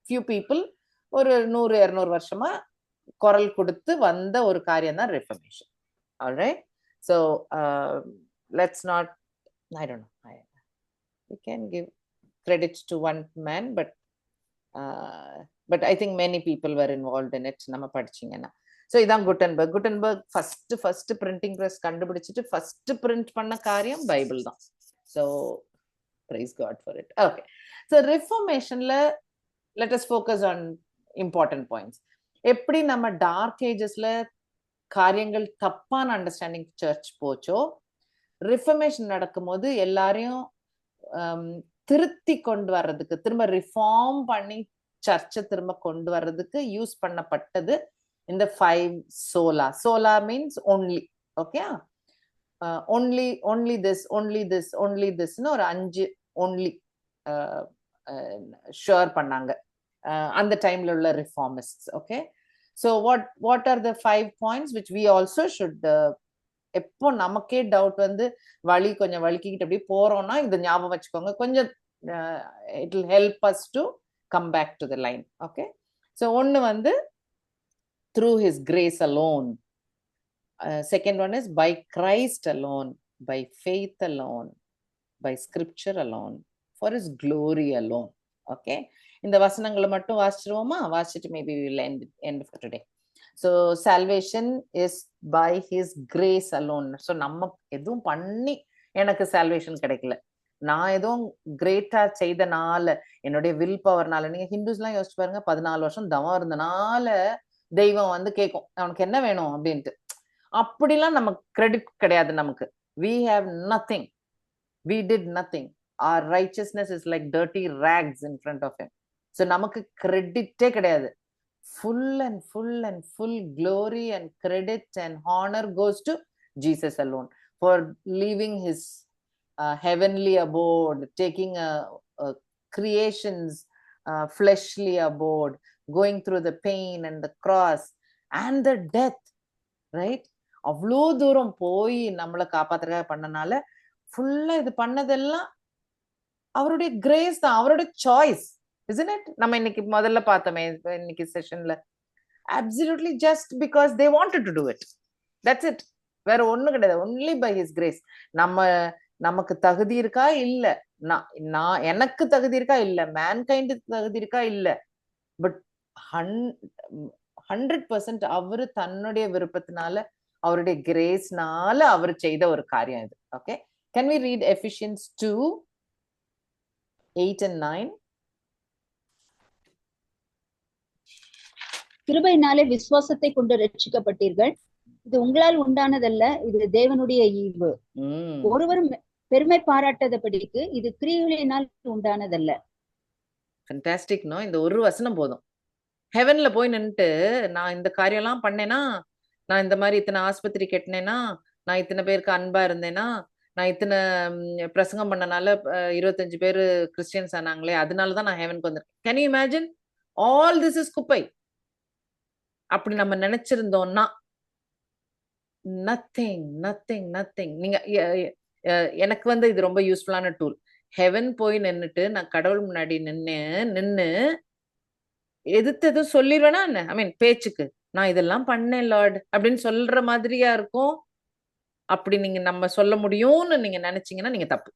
ஃபியூ பீப்புள் ஒரு 100-200 வருஷமா குரல் கொடுத்து வந்த ஒரு காரியம் தான் reformation. Alright, so let's not, I don't know, we can give credit to one man, but I think many people were involved in it. நம்ம படிச்சீங்கன்னா. ஸோ இதான் குட்டன்பர்க் ஃபர்ஸ்ட் பிரிண்டிங் பிரஸ் கண்டுபிடிச்சிட்டு ஃபர்ஸ்ட் பிரிண்ட் பண்ண காரியம் பைபிள் தான். So praise God for it. Okay, so reformationல let us focus on important points. எப்படி நம்ம டார்க் ஏஜஸ்ல காரியங்கள் தப்பான அண்டர்ஸ்டாண்டிங் சர்ச் போச்சோ, ரிஃபர்மேஷன் நடக்கும்போது எல்லாரையும் திருத்தி கொண்டு வர்றதுக்கு, திரும்ப ரிஃபார்ம் பண்ணி சர்ச்சை திரும்ப கொண்டு வர்றதுக்கு யூஸ் பண்ணப்பட்டது இந்த 5 sola means only. Okay, only this ஒரு 5 only ஷேர் பண்ணாங்க அந்த டைம்ல உள்ள reformists. Okay, so what are the 5 points which we also should, எப்போ நமக்கே டவுட் வந்து கொஞ்சம் வலிக்கிட்டு அப்படியே போறோம்னா இதை ஞாபகம் வச்சுக்கோங்க. கொஞ்சம் it will help us to come back to the line. Okay, so ஒன்னு வந்து through his grace alone. Second one is by Christ alone, by faith alone, by scripture alone, for his glory alone. Okay, இந்த வசனங்களை மட்டும் வாசிச்சிருவோமா? வாசிச்சுட்டு maybe we will end for today. So salvation is by his grace alone. So நம்ம எதுவும் பண்ணி எனக்கு சால்வேஷன் கிடைக்கல. நான் ஏதோ கிரேட்டா செய்தனால, என்னுடைய வில் பவர்னால, நீங்க ஹிந்துஸ் எல்லாம் யோசிச்சு பாருங்க, 14 வருஷம் தவம் இருந்தனால தெய்வம் வந்து கேட்கும் அவனுக்கு என்ன வேணும் அப்படின்ட்டு. அப்படிலாம் நமக்கு கிரெடிட் கிடையாது. நமக்கு we have nothing, we did nothing, our righteousness is like dirty rags in front of him. So நமக்கு கிரெடிட்டே கிடையாது. full and full and full glory and credit and honor goes to Jesus alone for leaving his heavenly abode, taking a creation's fleshly abode, going through the pain and the cross and the death, right? அவ்வளோ தூரம் போய் நம்மளை காப்பாத்துறதுக்காக பண்ணனால ஃபுல்லா இது பண்ணதெல்லாம் அவருடைய கிரேஸ் தான், அவருடைய சாய்ஸ், isn't it? நம்ம இன்னைக்கு முதல்ல பார்த்தோமே இன்னைக்கு செஷன்ல, absolutely just because they wanted to do it, that's it. வேற ஒண்ணும் கிடையாது. only by his grace. நமக்கு தகுதி இருக்கா இல்ல, நான் எனக்கு தகுதி இருக்கா இல்ல, மேன்கைண்ட் தகுதி இருக்கா இல்ல, பட் 100% அவரு தன்னுடைய விருப்பத்தினால, அவருடைய கிரேஸ்னால அவர் செய்த ஒரு காரியம் இது. Okay, can we read Ephesians 2:8 and 9? கிருபையினாலே விசுவாசத்தை கொண்டு ரட்சிக்கப்பட்டீர்கள், இது உங்களால் உண்டானதல்ல, இது தேவனுடைய ஈவு, ஒருவரும் பெருமை பாராட்டாதபடிக்கு இது கிரியைகளினால் உண்டானதல்ல. Fantastic no? இந்த ஒரு வசனம் போதும். ஹெவன்ல போய் நின்னுட்டு நான் இந்த காரியம் எல்லாம் பண்ணேனா, நான் இந்த மாதிரி இத்தனை ஆஸ்பத்திரி கட்டினேனா, நான் இத்தனை பேருக்கு அன்பா இருந்தேனா, நான் இத்தனை பிரசங்கம் பண்ணனால 25 பேரு கிறிஸ்டியன்ஸ் ஆனாங்களே, அதனாலதான் நான் ஹெவனுக்கு வந்திருக்கேன். Can you imagine? All this is குப்பை. அப்படி நம்ம நினைச்சிருந்தோம்னா நத்திங் நத்திங் நத்திங். நீங்க எனக்கு வந்து இது ரொம்ப யூஸ்ஃபுல்லான டூல். ஹெவன் போய் நின்னுட்டு நான் கடவுள் முன்னாடி நின்னு எதிர்த்து எதுவும் சொல்லிடுவேனா என்ன, ஐ மீன் பேச்சுக்கு நான் இதெல்லாம் பண்ணேன் லார்ட் அப்படின்னு சொல்ற மாதிரியா இருக்கும். அப்படி நீங்க நம்ம சொல்ல முடியும்னு நீங்க நினைச்சீங்கன்னா நீங்க தப்பு.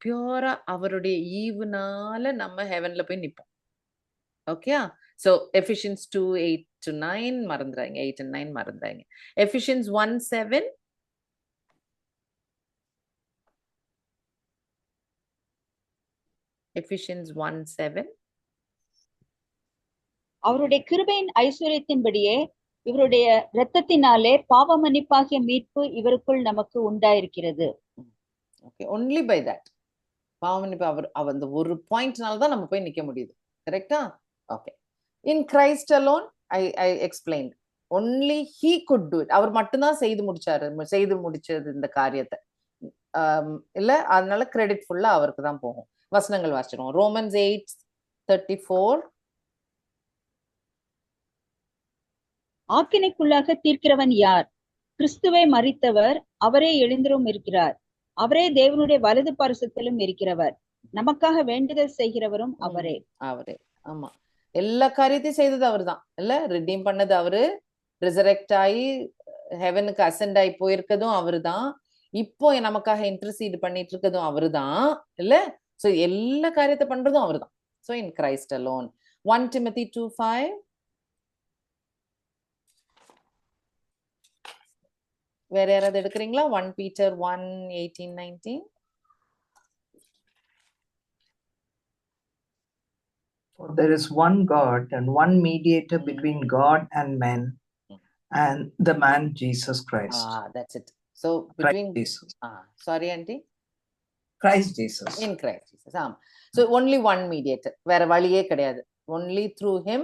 பியூரா அவருடைய ஈவுனால நம்ம ஹெவன்ல போய் நிப்போம். ஓகே, so Ephesians 2:8 to 9 மறந்துறாங்க, 8 and 9 மறந்துறாங்க. Ephesians 1:7. Ephesians 1:7. அவருடைய கிருபையின் ஐஸ்வர்யத்தின்படியே இவருடைய இரத்தத்தினாலே பாவ மன்னிப்பாகிய மீட்பு இவருக்குள் நமக்கு உண்டாயிருக்கிறது. Okay, only by that. பாவ மன்னிப்பு அவர் அந்த ஒரு பாயிண்ட்னால தான் நம்ம போய் நிக்க முடியுது. கரெக்டா? Okay. In Christ alone, I explained. Only he could do it. அவர் மட்டும்தான் செய்து முடிச்சது இந்த காரியத்தை. இல்ல, அதனால கிரெடிட் ஃபுல்லா அவருக்கு தான் போகும். வசனங்கள் வாசிச்சிடுவோம். Romans 8:34. ஆக்கினைக்குள்ளாக தீர்க்கிறவன் யார்? கிறிஸ்துவை மரித்தவர், அவரே எழுந்தரும் இருக்கிறார், அவரே தேவனுடைய வலது பாரிசத்திலும் இருக்கிறவர், நமக்காக வேண்டுதல் செய்கிறவரும் அவரே. ஆமா, எல்லா காரியத்தையும் செய்தது அவர் தான் இல்ல. ரிடீம் பண்ணது அவரு, ரிசரெக்ட் ஆகி ஹெவனுக்கு அசெண்ட் ஆகி போயிருக்கதும் அவரு தான், இப்போ நமக்காக இன்டர்சீட் பண்ணிட்டு இருக்கதும் அவரு தான் இல்ல. சோ எல்லா காரியத்தை பண்றதும் அவரு தான். So in Christ alone. 1 Timothy 2:5. வேற யாராவது எடுக்கிறீங்களா? 1 Peter 1:18-19. For there is one God and one mediator between God and men, and the man Jesus Christ. That's it. So between Jesus. Sorry auntie. Christ Jesus. In Christ Jesus. So only one mediator. வேற வழியே கிடையாது. Only through him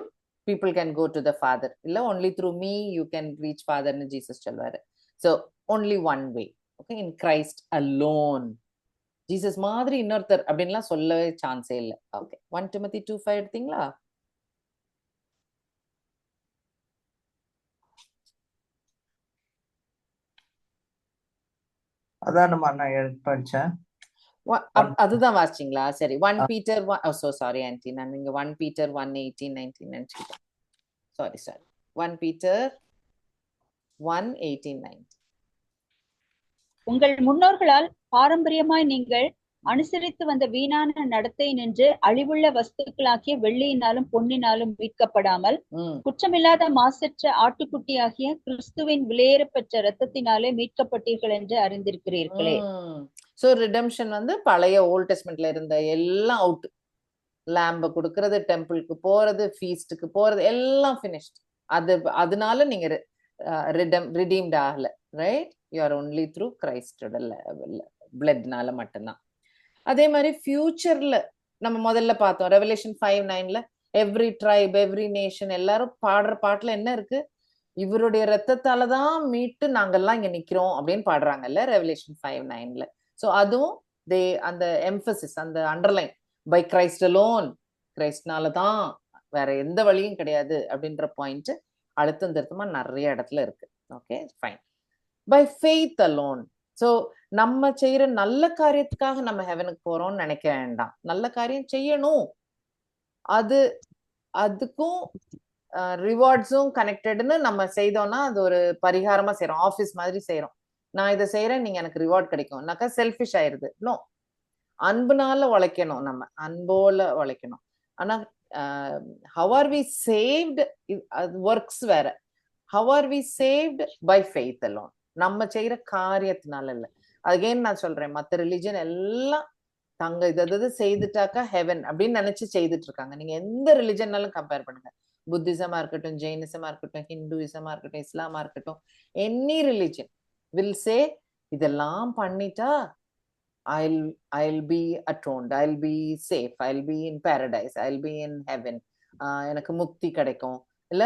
people can go to the Father. இல்ல, only through me you can reach Father ன்னு Jesus சொல்வாரு. So only one way. Okay, in Christ alone. Jesus மாதிரி இன்னொருத்தர் அப்படின்லாம் சொல்லவே சான்ஸே இல்லை. ஓகே, 1 Timothy 2:5 எடுத்தீங்களா? அதான் நான் படிச்சேன். அதுதான் வாசிச்சீங்களா? சரி. 1 Peter 1. Oh, so sorry auntie, நான் இங்க 1 Peter 1:18-19 நினைச்சிட்டேன். Sorry 1 Peter 1:18-19. உங்கள் முன்னோர்களால் பாரம்பரியமாய் நீங்கள் அனுசரித்து வந்த வீணான நடத்தை நின்று அழிவுள்ள வஸ்துக்களாகிய வெள்ளியினாலும் பொன்னினாலும் மீட்கப்படாமல் குற்றமில்லாத மாசற்ற ஆட்டுக்குட்டியாகிய கிறிஸ்துவின் விலையேறப்பெற்ற இரத்தத்தினாலே மீட்கப்பட்டீர்கள் என்று அறிந்திருக்கிறீர்களே. சோ ரிடெம்ஷன் வந்து பழைய ஓல்ட் டெஸ்ட்மெண்ட்ல இருந்த எல்லாம் அவுட். லேம்ப கொடுக்கறது, டெம்பிளுக்கு போறது, ஃபீஸ்டுக்கு போறது எல்லாம் ஃபினிஷ்ட். அதனால நீங்க ரிடீம்ட் ஆகல, right? You are only through கிரைஸ்டோட பிளட்னால மட்டும்தான். அதே மாதிரி ஃபியூச்சர்ல நம்ம முதல்ல பார்த்தோம் ரெவலேஷன் 5:9ல எவ்ரி ட்ரைப், எவ்ரி நேஷன் எல்லாரும் பாடுற பாட்டுல என்ன இருக்கு? இவருடைய ரத்தத்தாலதான் மீட்டு நாங்கெல்லாம் இங்க நிக்கிறோம் அப்படின்னு பாடுறாங்கல்ல ரெவலேஷன் 5:9ல. சோ அதுவும் அந்த எம்பசிஸ், அந்த அண்டர்லைன், பை கிரைஸ்ட் அலோன், கிரைஸ்ட்னாலதான், வேற எந்த வழியும் கிடையாது அப்படின்ற பாயிண்ட் அழுத்தம் திருத்தமா நிறைய இடத்துல இருக்கு. Okay, fine. By faith alone. So நம்ம செய்யற நல்ல காரியத்துக்காக நம்ம ஹெவனுக்கு போறோம்னு நினைக்க வேண்டாம். நல்ல காரியம் செய்யணும், அதுக்கும் ரிவார்ட்ஸும் கனெக்டட்னு நம்ம செய்தோம்னா அது ஒரு பரிகாரமா செய்யறோம், ஆபீஸ் மாதிரி செய்யறோம். நான் இதை செய்யறேன், நீங்க எனக்கு ரிவார்ட் கிடைக்கும்னாக்கா செல்ஃபிஷ் ஆயிருது. நோ, அன்புனால உழைக்கணும், நம்ம அன்போல உழைக்கணும். ஆனா how are we saved? Works வேற. how are we saved? by faith alone. நம்ம செய்யற காரியத்தினால இல்ல. அகைன் நான் சொல்றேன், மத்த ரிலிஜன் எல்லாம் தங்க இதை செய்துட்டாக்கா ஹெவன் அப்படின்னு நினைச்சு செய்துட்டு இருக்காங்க. நீங்க எந்த ரிலிஜன்னாலும் கம்பேர் பண்ணுங்க, புத்திசமா இருக்கட்டும், ஜெயினிசமா இருக்கட்டும், ஹிந்துயிசமா இருக்கட்டும், இஸ்லாமா இருக்கட்டும், எனி ரிலிஜன் வில் சே இதெல்லாம் பண்ணிட்டா I'll be atoned, I'll be safe, I'll be in paradise, I'll be in heaven, எனக்கு முக்தி கிடைக்கும், இல்ல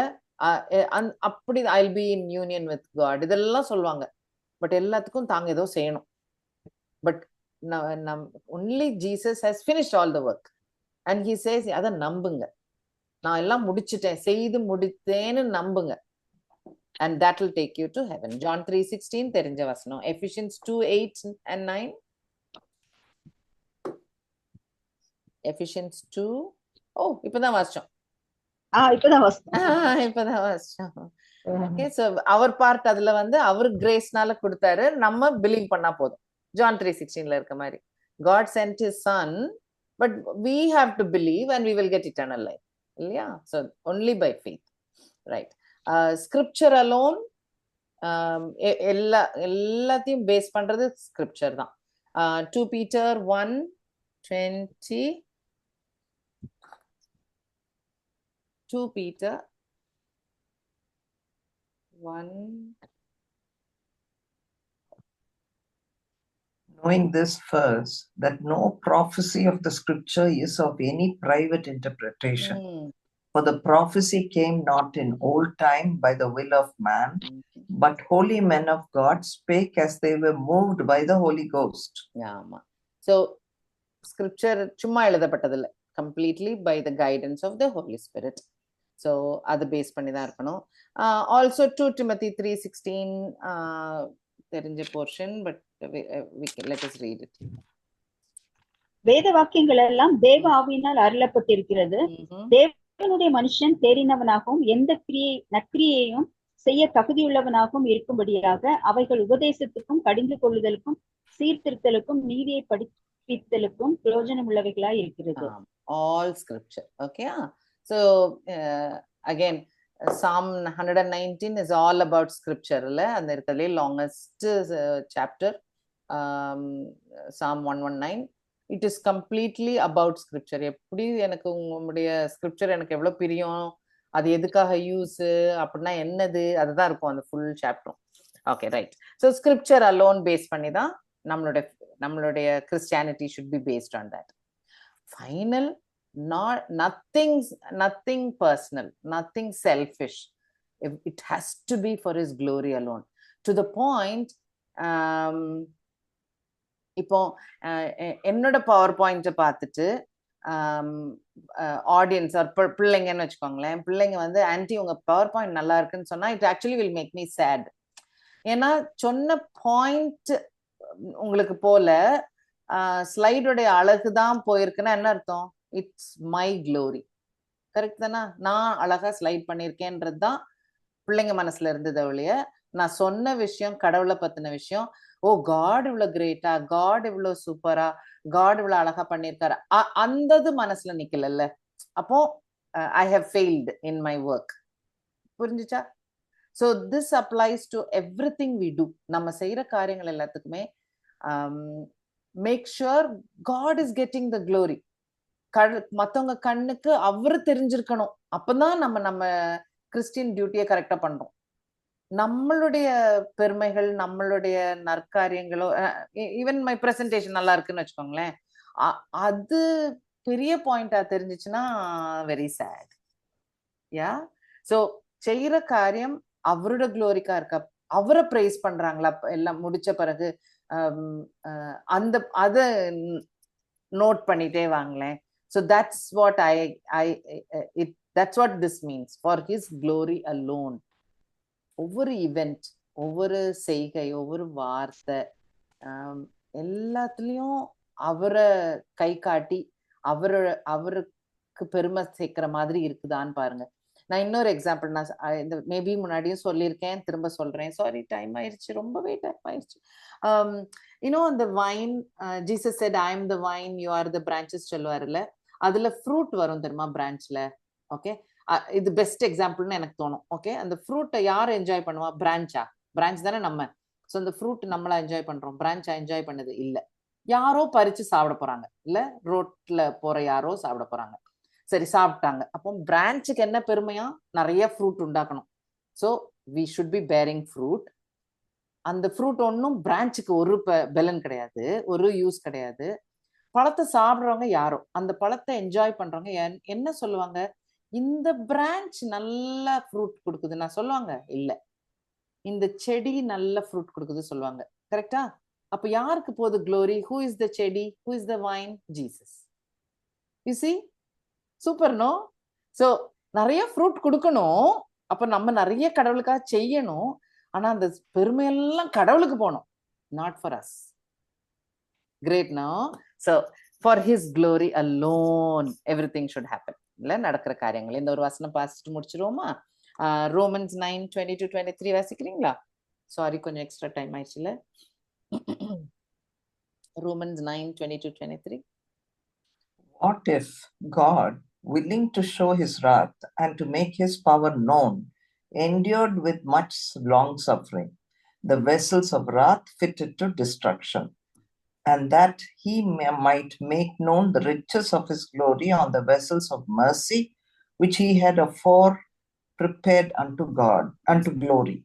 அப்படி I'll be in union with God, இதெல்லாம் சொல்லுவாங்க. பட் எல்லாத்துக்கும் தாங்க ஏதோ செய்யணும். But only Jesus has finished all the work and he says அதை நம்புங்க, நான் எல்லாம் முடிச்சிட்டேன், செய்து முடித்தேன்னு நம்புங்க, and that will take you to heaven. John 3:16 தெரிஞ்ச வசனம். Ephesians 2:8 and 9. Ephesians 2. இப்பதான் வாசிச்சோம். இப்பதான் வாசிச்சோம். ஓகே, சோ அவர் பார்ட் அதுல வந்து அவர் கிரேஸ்னால கொடுத்தாரு, நம்ம பிலீவ் பண்ணா போதும். John 3:16ல இருக்க மாதிரி God sent his son, but we have to believe and we will get eternal life. இல்லையா? So only by faith, right? Scripture alone, எல்லாத்தையும் பேஸ் பண்றது ஸ்கிரிப்சர் தான். 2 Peter 1:20. 2 Peter 1. Knowing this first, that no prophecy of the scripture is of any private interpretation. For the prophecy came not in old time by the will of man, but holy men of God spake as they were moved by the Holy Ghost. Yeah. So scripture சும்மா எழுதப்பட்டதில்லை, completely by the guidance of the Holy Spirit. So அதை பேஸ் பண்ணி தான் இருக்கணும். Also 2 Timothy 3:16 தெரிஞ்ச portion, but let us read it. வேத வாக்கியங்கள் எல்லாம் தேவ ஆவியினால் அருளப்பட்டிருக்கிறது. தேவனுடைய மனுஷன் தேறினவனாகவும் எந்த நற்கிரியையும் செய்ய தகுதியுள்ளவனாகவும் இருக்கும்படியாக அவைகள் உபதேசத்துக்கும் கடிந்து கொள்ளுதலுக்கும் சீர்திருத்தலுக்கும் நீதியை படிப்பித்தலுக்கும் பிரயோஜனம் உள்ளவைகளாய் இருக்கிறது. All scripture. Okay. So again, Psalm 119 is all about scripture. And the longest chapter, Psalm 119, it is completely about scripture. எப்படி எனக்கு உங்களுடைய ஸ்கிரிப்சர் எனக்கு எவ்வளவு பிரியம், அது எதுக்காக யூஸ், அப்படின்னா என்னது, அதுதான் இருக்கும் அந்த ஃபுல் சாப்டரும். Okay, right. So scripture alone base பண்ணி தான் நம்மளுடைய Christianity should be based on that. Final, nothing personal, nothing selfish. It has to be for his glory alone. To the point, இப்போ என்னோட பவர் பாயிண்ட்டை பார்த்துட்டு ஆடியன்ஸ் பிள்ளைங்கன்னு வச்சுக்கோங்களேன், பிள்ளைங்க வந்து ஆன்டி உங்க பவர் பாயிண்ட் நல்லா இருக்குன்னு சொன்னா it actually will make me sad. ஏன்னா சொன்ன பாயிண்ட் உங்களுக்கு போல ஸ்லைடோடைய அழகுதான் போயிருக்குன்னா என்ன அர்த்தம்? It's my glory. கரெக்ட் தானே? நான் அழகா ஸ்லைட் பண்ணியிருக்கேன்றது தான் பிள்ளைங்க மனசுல இருந்தது ஒழிய நான் சொன்ன விஷயம் கடவுளை பத்தின விஷயம் ஓ காட் இவ்வளவு கிரேட்டா, காட் இவ்வளவு சூப்பரா, காட் இவ்வளவு அழகா பண்ணிருக்காரு, அந்தது மனசுல நிக்கல. அப்போ I have failed in my work. புரிஞ்சுச்சா? So this applies to everything we do. நம்ம செய்யற காரியங்கள் எல்லாத்துக்குமே make sure God is getting the glory. மத்தவங்க கண்ணுக்கு அவரு தெரிஞ்சிருக்கணும். அப்பதான் நம்ம கிறிஸ்டியன் டியூட்டியை கரெக்டா பண்றோம். நம்மளுடைய பெருமைகள், நம்மளுடைய நற்காரியங்களோ, ஈவன் மை பிரசன்டேஷன் நல்லா இருக்குன்னு வச்சுக்கோங்களேன், அது பெரிய பாயிண்டா தெரிஞ்சிச்சுன்னா வெரி சேட். யா ஸோ செய்யற காரியம் அவரோட க்ளோரிக்கா இருக்கா, அவரை பிரைஸ் பண்றாங்களா எல்லாம் முடிச்ச பிறகு, அந்த அதை நோட் பண்ணிட்டே வாங்களேன். So that's what that's what this means, for his glory alone. ஒவ்வொரு ஈவெண்ட், ஒவ்வொரு செய்கை, ஒவ்வொரு வார்த்தை, எல்லாத்துலயும் அவரை கை காட்டி அவருக்கு பெருமை சேர்க்கிற மாதிரி இருக்குதான்னு பாருங்க. நான் இன்னொரு எக்ஸாம்பிள், நான் இந்த மேபி முன்னாடியும் சொல்லியிருக்கேன், திரும்ப சொல்றேன். சாரி, டைம் ஆயிடுச்சு, ரொம்பவே டைம் ஆயிடுச்சு. அந்த vine, Jesus said I am the vine, you are the branches சொல்லுவாருல்ல, அதுல ஃப்ரூட் வரும் தெரியுமா பிரான்ச்ல. ஓகே, இது பெஸ்ட் எக்ஸாம்பிள்னு எனக்கு தோணும். ஓகே, அந்த ஃப்ரூட்டை யார் என்ஜாய் பண்ணுவா? பிரான்ச் தானே நம்ம. ஸோ அந்த ஃப்ரூட் நம்மளா என்ஜாய் பண்றோம், பிரான்ச்சா என்ஜாய் பண்ணது இல்ல. யாரோ பறிச்சு சாப்பிட போறாங்க, இல்ல ரோட்ல போற யாரோ சாப்பிட போறாங்க. சரி, சாப்பிட்டாங்க. அப்போ பிரான்ச்சுக்கு என்ன பெருமையா? நிறைய ஃப்ரூட் உண்டாக்கணும். So we should be bearing fruit. அந்த ஃப்ரூட் ஒன்றும் பிரான்ச்சுக்கு ஒரு பெலன் கிடையாது, ஒரு யூஸ் கிடையாது. பழத்தை சாப்பிட்றவங்க யாரோ, அந்த பழத்தை என்ஜாய் பண்றவங்க என்ன சொல்லுவாங்க? இந்த பிரான்ச் நல்ல ஃப்ரூட் கொடுக்குதுன்னா சொல்லுவாங்க? இல்ல, இந்த செடி நல்ல ஃப்ரூட் கொடுக்குது சொல்லுவாங்க. கரெக்டா? அப்ப யாருக்கு போகுது க்ளோரி? ஹூ இஸ் த செடி? Who is the vine? Jesus. You see? Super no? So நிறைய ஃப்ரூட் கொடுக்கணும், அப்ப நம்ம நிறைய கடவுளுக்காக செய்யணும். ஆனா அந்த பெருமையெல்லாம் கடவுளுக்கு போகணும், not for us. Great no? So for his glory alone everything should happen. இல்ல நடக்கிற காரியங்கள். இந்த ஒரு வசனம் பாசிட்டு முடிச்சிருவோமா? ரோமன்ஸ் 9:20-23 வாசிக்கிறீங்களா? சாரி, கொஞ்சம் எக்ஸ்ட்ரா டைம் ஆயிடுச்சுல. Romans 9:20-23. What if God, willing to show his wrath and to make his power known, endured with much long suffering the vessels of wrath fitted to destruction, and that he might make known the riches of his glory on the vessels of mercy, which he had afore prepared unto God, unto glory.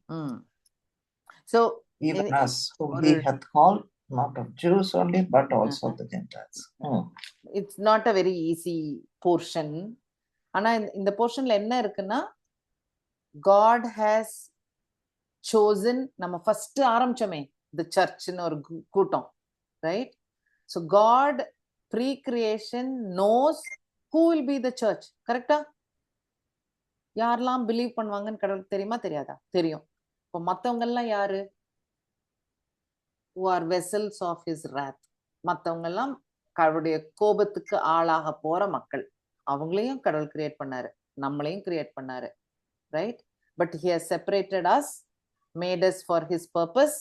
So even us, whom he hath called, not of Jews only, but also of the Gentiles. It's not a very easy portion. ஆனா இந்த போர்ஷன்ல என்ன இருக்குன்னா, God has chosen, நம்ம ஃபர்ஸ்ட் ஆரம்பிச்சோமே the churchன்னு ஒரு கூட்டம், right? So God pre-creation knows who will be the church. கரெக்டா? யாரெல்லாம் பிலீவ் பண்ணுவாங்கன்னு கடவுளுக்கு தெரியுமா தெரியாதா? தெரியும். இப்போ மத்தவங்க எல்லாம் யாரு? who are vessels of his wrath. மத்தவங்க எல்லாம் கடவுளுடைய கோபத்துக்கு ஆளாக போற மக்கள். அவங்களையும் கடவுள் கிரியேட் பண்ணாரு, நம்மளையும் கிரியேட் பண்ணாரு, right? But he has separated us, made us for his purpose.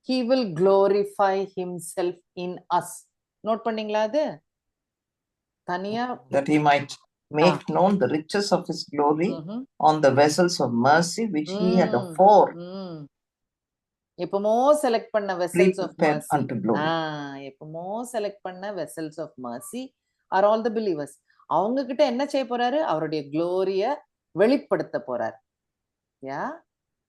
He will glorify himself in us. Note பண்ணீங்களா? அது தனியா, that he might make known the riches of his glory on the vessels of mercy, which he had afore எப்பமோ செலக்ட் பண்ண வெசல்ஸ் ஆஃப் மர்சி. எப்பமோ செலக்ட் பண்ண vessels of mercy are all the believers. அவங்க கிட்ட என்ன செய்ய போறாரு? அவருடைய க்ளோரிய வெளிப்படுத்த போறார். Yeah,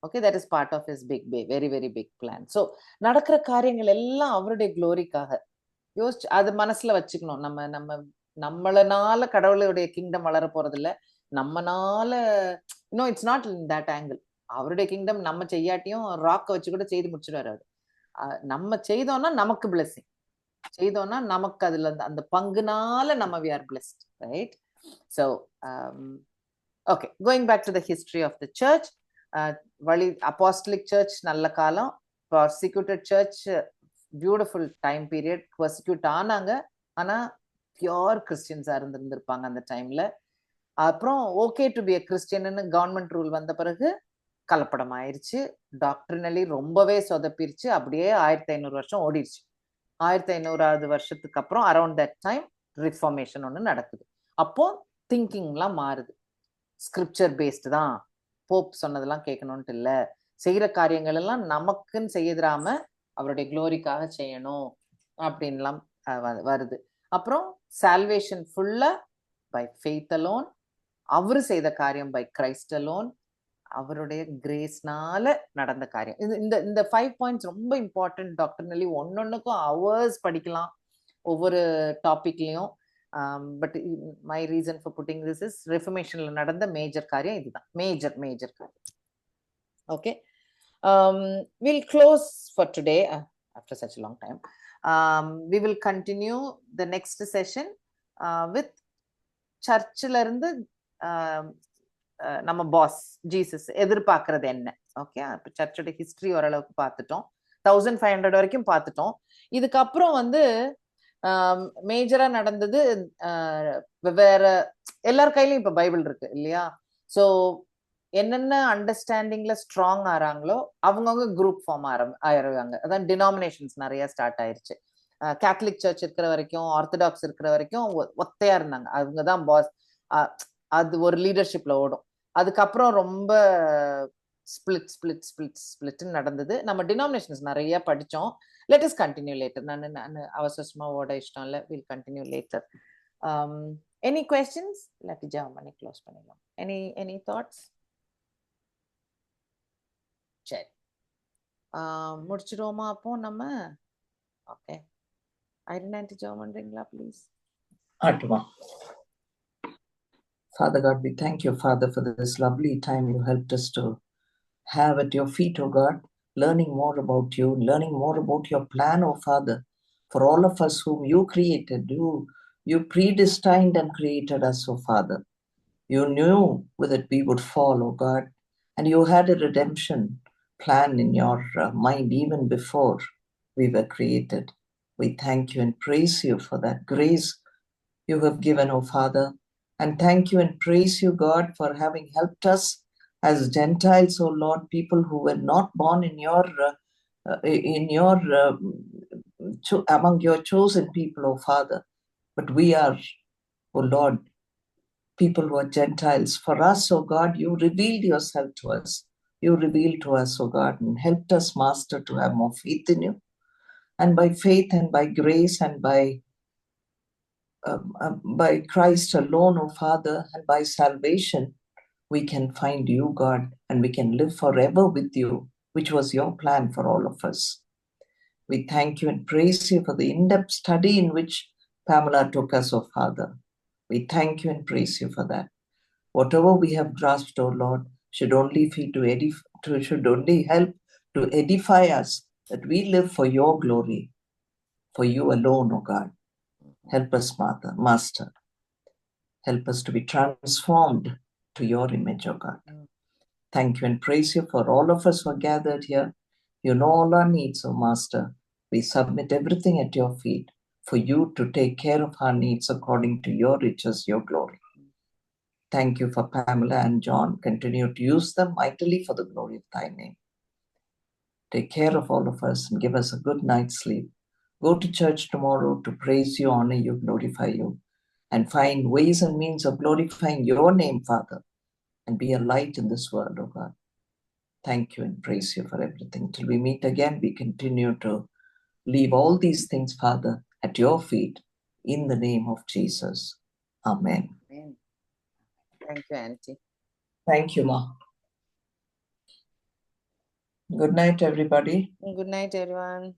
okay, that is part of his big very very big plan. So நடக்கிற காரியங்கள் எல்லாம் அவருடைய க்ளோரிக்காக யோசிச்சு அது மனசுல வச்சுக்கணும். நம்மளனால கடவுளுடைய கிங்டம் வளர போறது இல்ல, நம்மனால it's not in that angle. அவருடைய கிங்டம் நம்ம செய்யாட்டியும் ராக்க வச்சு கூட செய்து முடிச்சிடுவாரு அவரு. நம்ம செய்தோம்னா நமக்கு பிளெஸிங், செய்தோம்னா நமக்கு அதுல அந்த பங்குனால நம்ம we are blessed, right? So okay, going back to the history of the church, வழி apostolic church நல்ல காலம், persecuted church beautiful time period. persecute ஆனாங்க, ஆனா பியூர் கிறிஸ்டியன்ஸா இருந்திருப்பாங்க அந்த டைம்ல. அப்புறம் okay to be a Christian government rule வந்த பிறகு கலப்படம் ஆயிருச்சு, டாக்டரினலி ரொம்பவே சொதப்பிருச்சு. அப்படியே 1500 வருஷம் ஓடிடுச்சு. 1500வது வருஷத்துக்கு அப்புறம் அரௌண்ட் தட் டைம் ரிஃபார்மேஷன் ஒன்று நடக்குது. அப்போ திங்கிங்லாம் மாறுது. ஸ்கிரிப்சர் பேஸ்டு தான், போப் சொன்னதெல்லாம் கேட்கணும்ட்டு இல்லை, செய்யற காரியங்கள் எல்லாம் நமக்குன்னு செய்யறாம அவருடைய க்ளோரிக்காக செய்யணும் அப்படின்லாம் வருது. அப்புறம் சால்வேஷன் ஃபுல்லா பை ஃபெய்த் அலோன், அவரு செய்த காரியம் பை கிரைஸ்ட் அலோன், அவருடைய கிரேஸ்னால நடந்த காரியம். இந்த இந்த 5 பாயிண்ட்ஸ் ரொம்ப இம்பார்ட்டன்ட். டாக்டர்னலி ஒன்னொன்னுக்கும் ஹவர்ஸ் படிக்கலாம் ஒவ்வொரு டாபிக்லயும். But my reason for putting this is ரெஃபர்மேஷன்ல நடந்த மேஜர் காரியம் இதுதான், மேஜர் காரியம். Okay, we'll close for today after such a long time. We will continue the next session with சர்ச்சில் இருந்து நம்ம பாஸ் ஜீசஸ் எதிர்பார்க்கறது என்ன. ஓகே, இப்போ சர்ச்சோட ஹிஸ்டரி ஓரளவுக்கு பார்த்துட்டோம், 1500 வரைக்கும் பார்த்துட்டோம். இதுக்கப்புறம் வந்து மேஜரா நடந்தது வேற, எல்லார் கையிலயும் இப்ப பைபிள் இருக்கு இல்லையா? ஸோ என்னென்ன அண்டர்ஸ்டாண்டிங்ல ஸ்ட்ராங் ஆறாங்களோ அவங்கவுங்க குரூப் ஃபார்ம் ஆயிடுவாங்க. அதான் டினாமினேஷன்ஸ் நிறைய ஸ்டார்ட் ஆயிருச்சு. கேத்தலிக் சர்ச் இருக்கிற வரைக்கும், ஆர்த்தடாக்ஸ் இருக்கிற வரைக்கும் ஒத்தையா இருந்தாங்க, அவங்கதான் பாஸ். அது ஒரு லீடர்ஷிப்ல ஓடும். அதுக்கப்புறம் ரொம்ப ஸ்பிளிட் நடந்தது. நம்ம டினாமினேஷன்ஸ் நிறைய படிச்சோம். Let us continue later. நான் அவசரமா ஓட இஷ்டம் இல்லை. Will continue later. Any questions? இல்லாட்டி ஜாம் பண்ணி க்ளோஸ் பண்ணிடலாம். Any thoughts? சரி, முடிச்சிடுவோமா அப்போ நம்ம? ஓகே, ஐடென்டி ஜாம் பண்றீங்களா please? ஆட்டுமா. Father God, we thank you, Father, for this lovely time you helped us to have at your feet, oh God, learning more about you, learning more about your plan, oh Father, for all of us whom you created. You predestined and created us, oh Father. You knew that we would fall, oh God, and you had a redemption plan in your mind even before we were created. We thank you and praise you for that grace you have given, oh Father. And thank you and praise you, God, for having helped us as Gentiles, oh Lord, people who were not born among your chosen people, oh Father. But we are, oh Lord, people who are Gentiles. For us, oh God, you revealed yourself to us. You revealed to us, oh God, and helped us, Master, to have more faith in you. And by faith and by grace and by Christ alone, oh Father, and by salvation, we can find you, God, and we can live forever with you, which was your plan for all of us. We thank you and praise you for the in-depth study in which Pamela took us, oh Father. We thank you and praise you for that. Whatever we have grasped, oh Lord, should only help to edify us, that we live for your glory, for you alone, oh God. Help us, Master. Help us to be transformed to your image, oh God. Thank you and praise you for all of us who are gathered here. You know all our needs, oh Master. We submit everything at your feet for you to take care of our needs according to your riches, your glory. Thank you for Pamela and John. Continue to use them mightily for the glory of thy name. Take care of all of us and give us a good night's sleep. Go to church tomorrow to praise you, honor you, glorify you, and find ways and means of glorifying your name, Father, and be a light in this world, oh God. Thank you and praise you for everything. Till we meet again, we continue to leave all these things, Father, at your feet, in the name of Jesus. Amen. Amen. Thank you, Auntie. Thank you, Ma. Good night, everybody. Good night, everyone.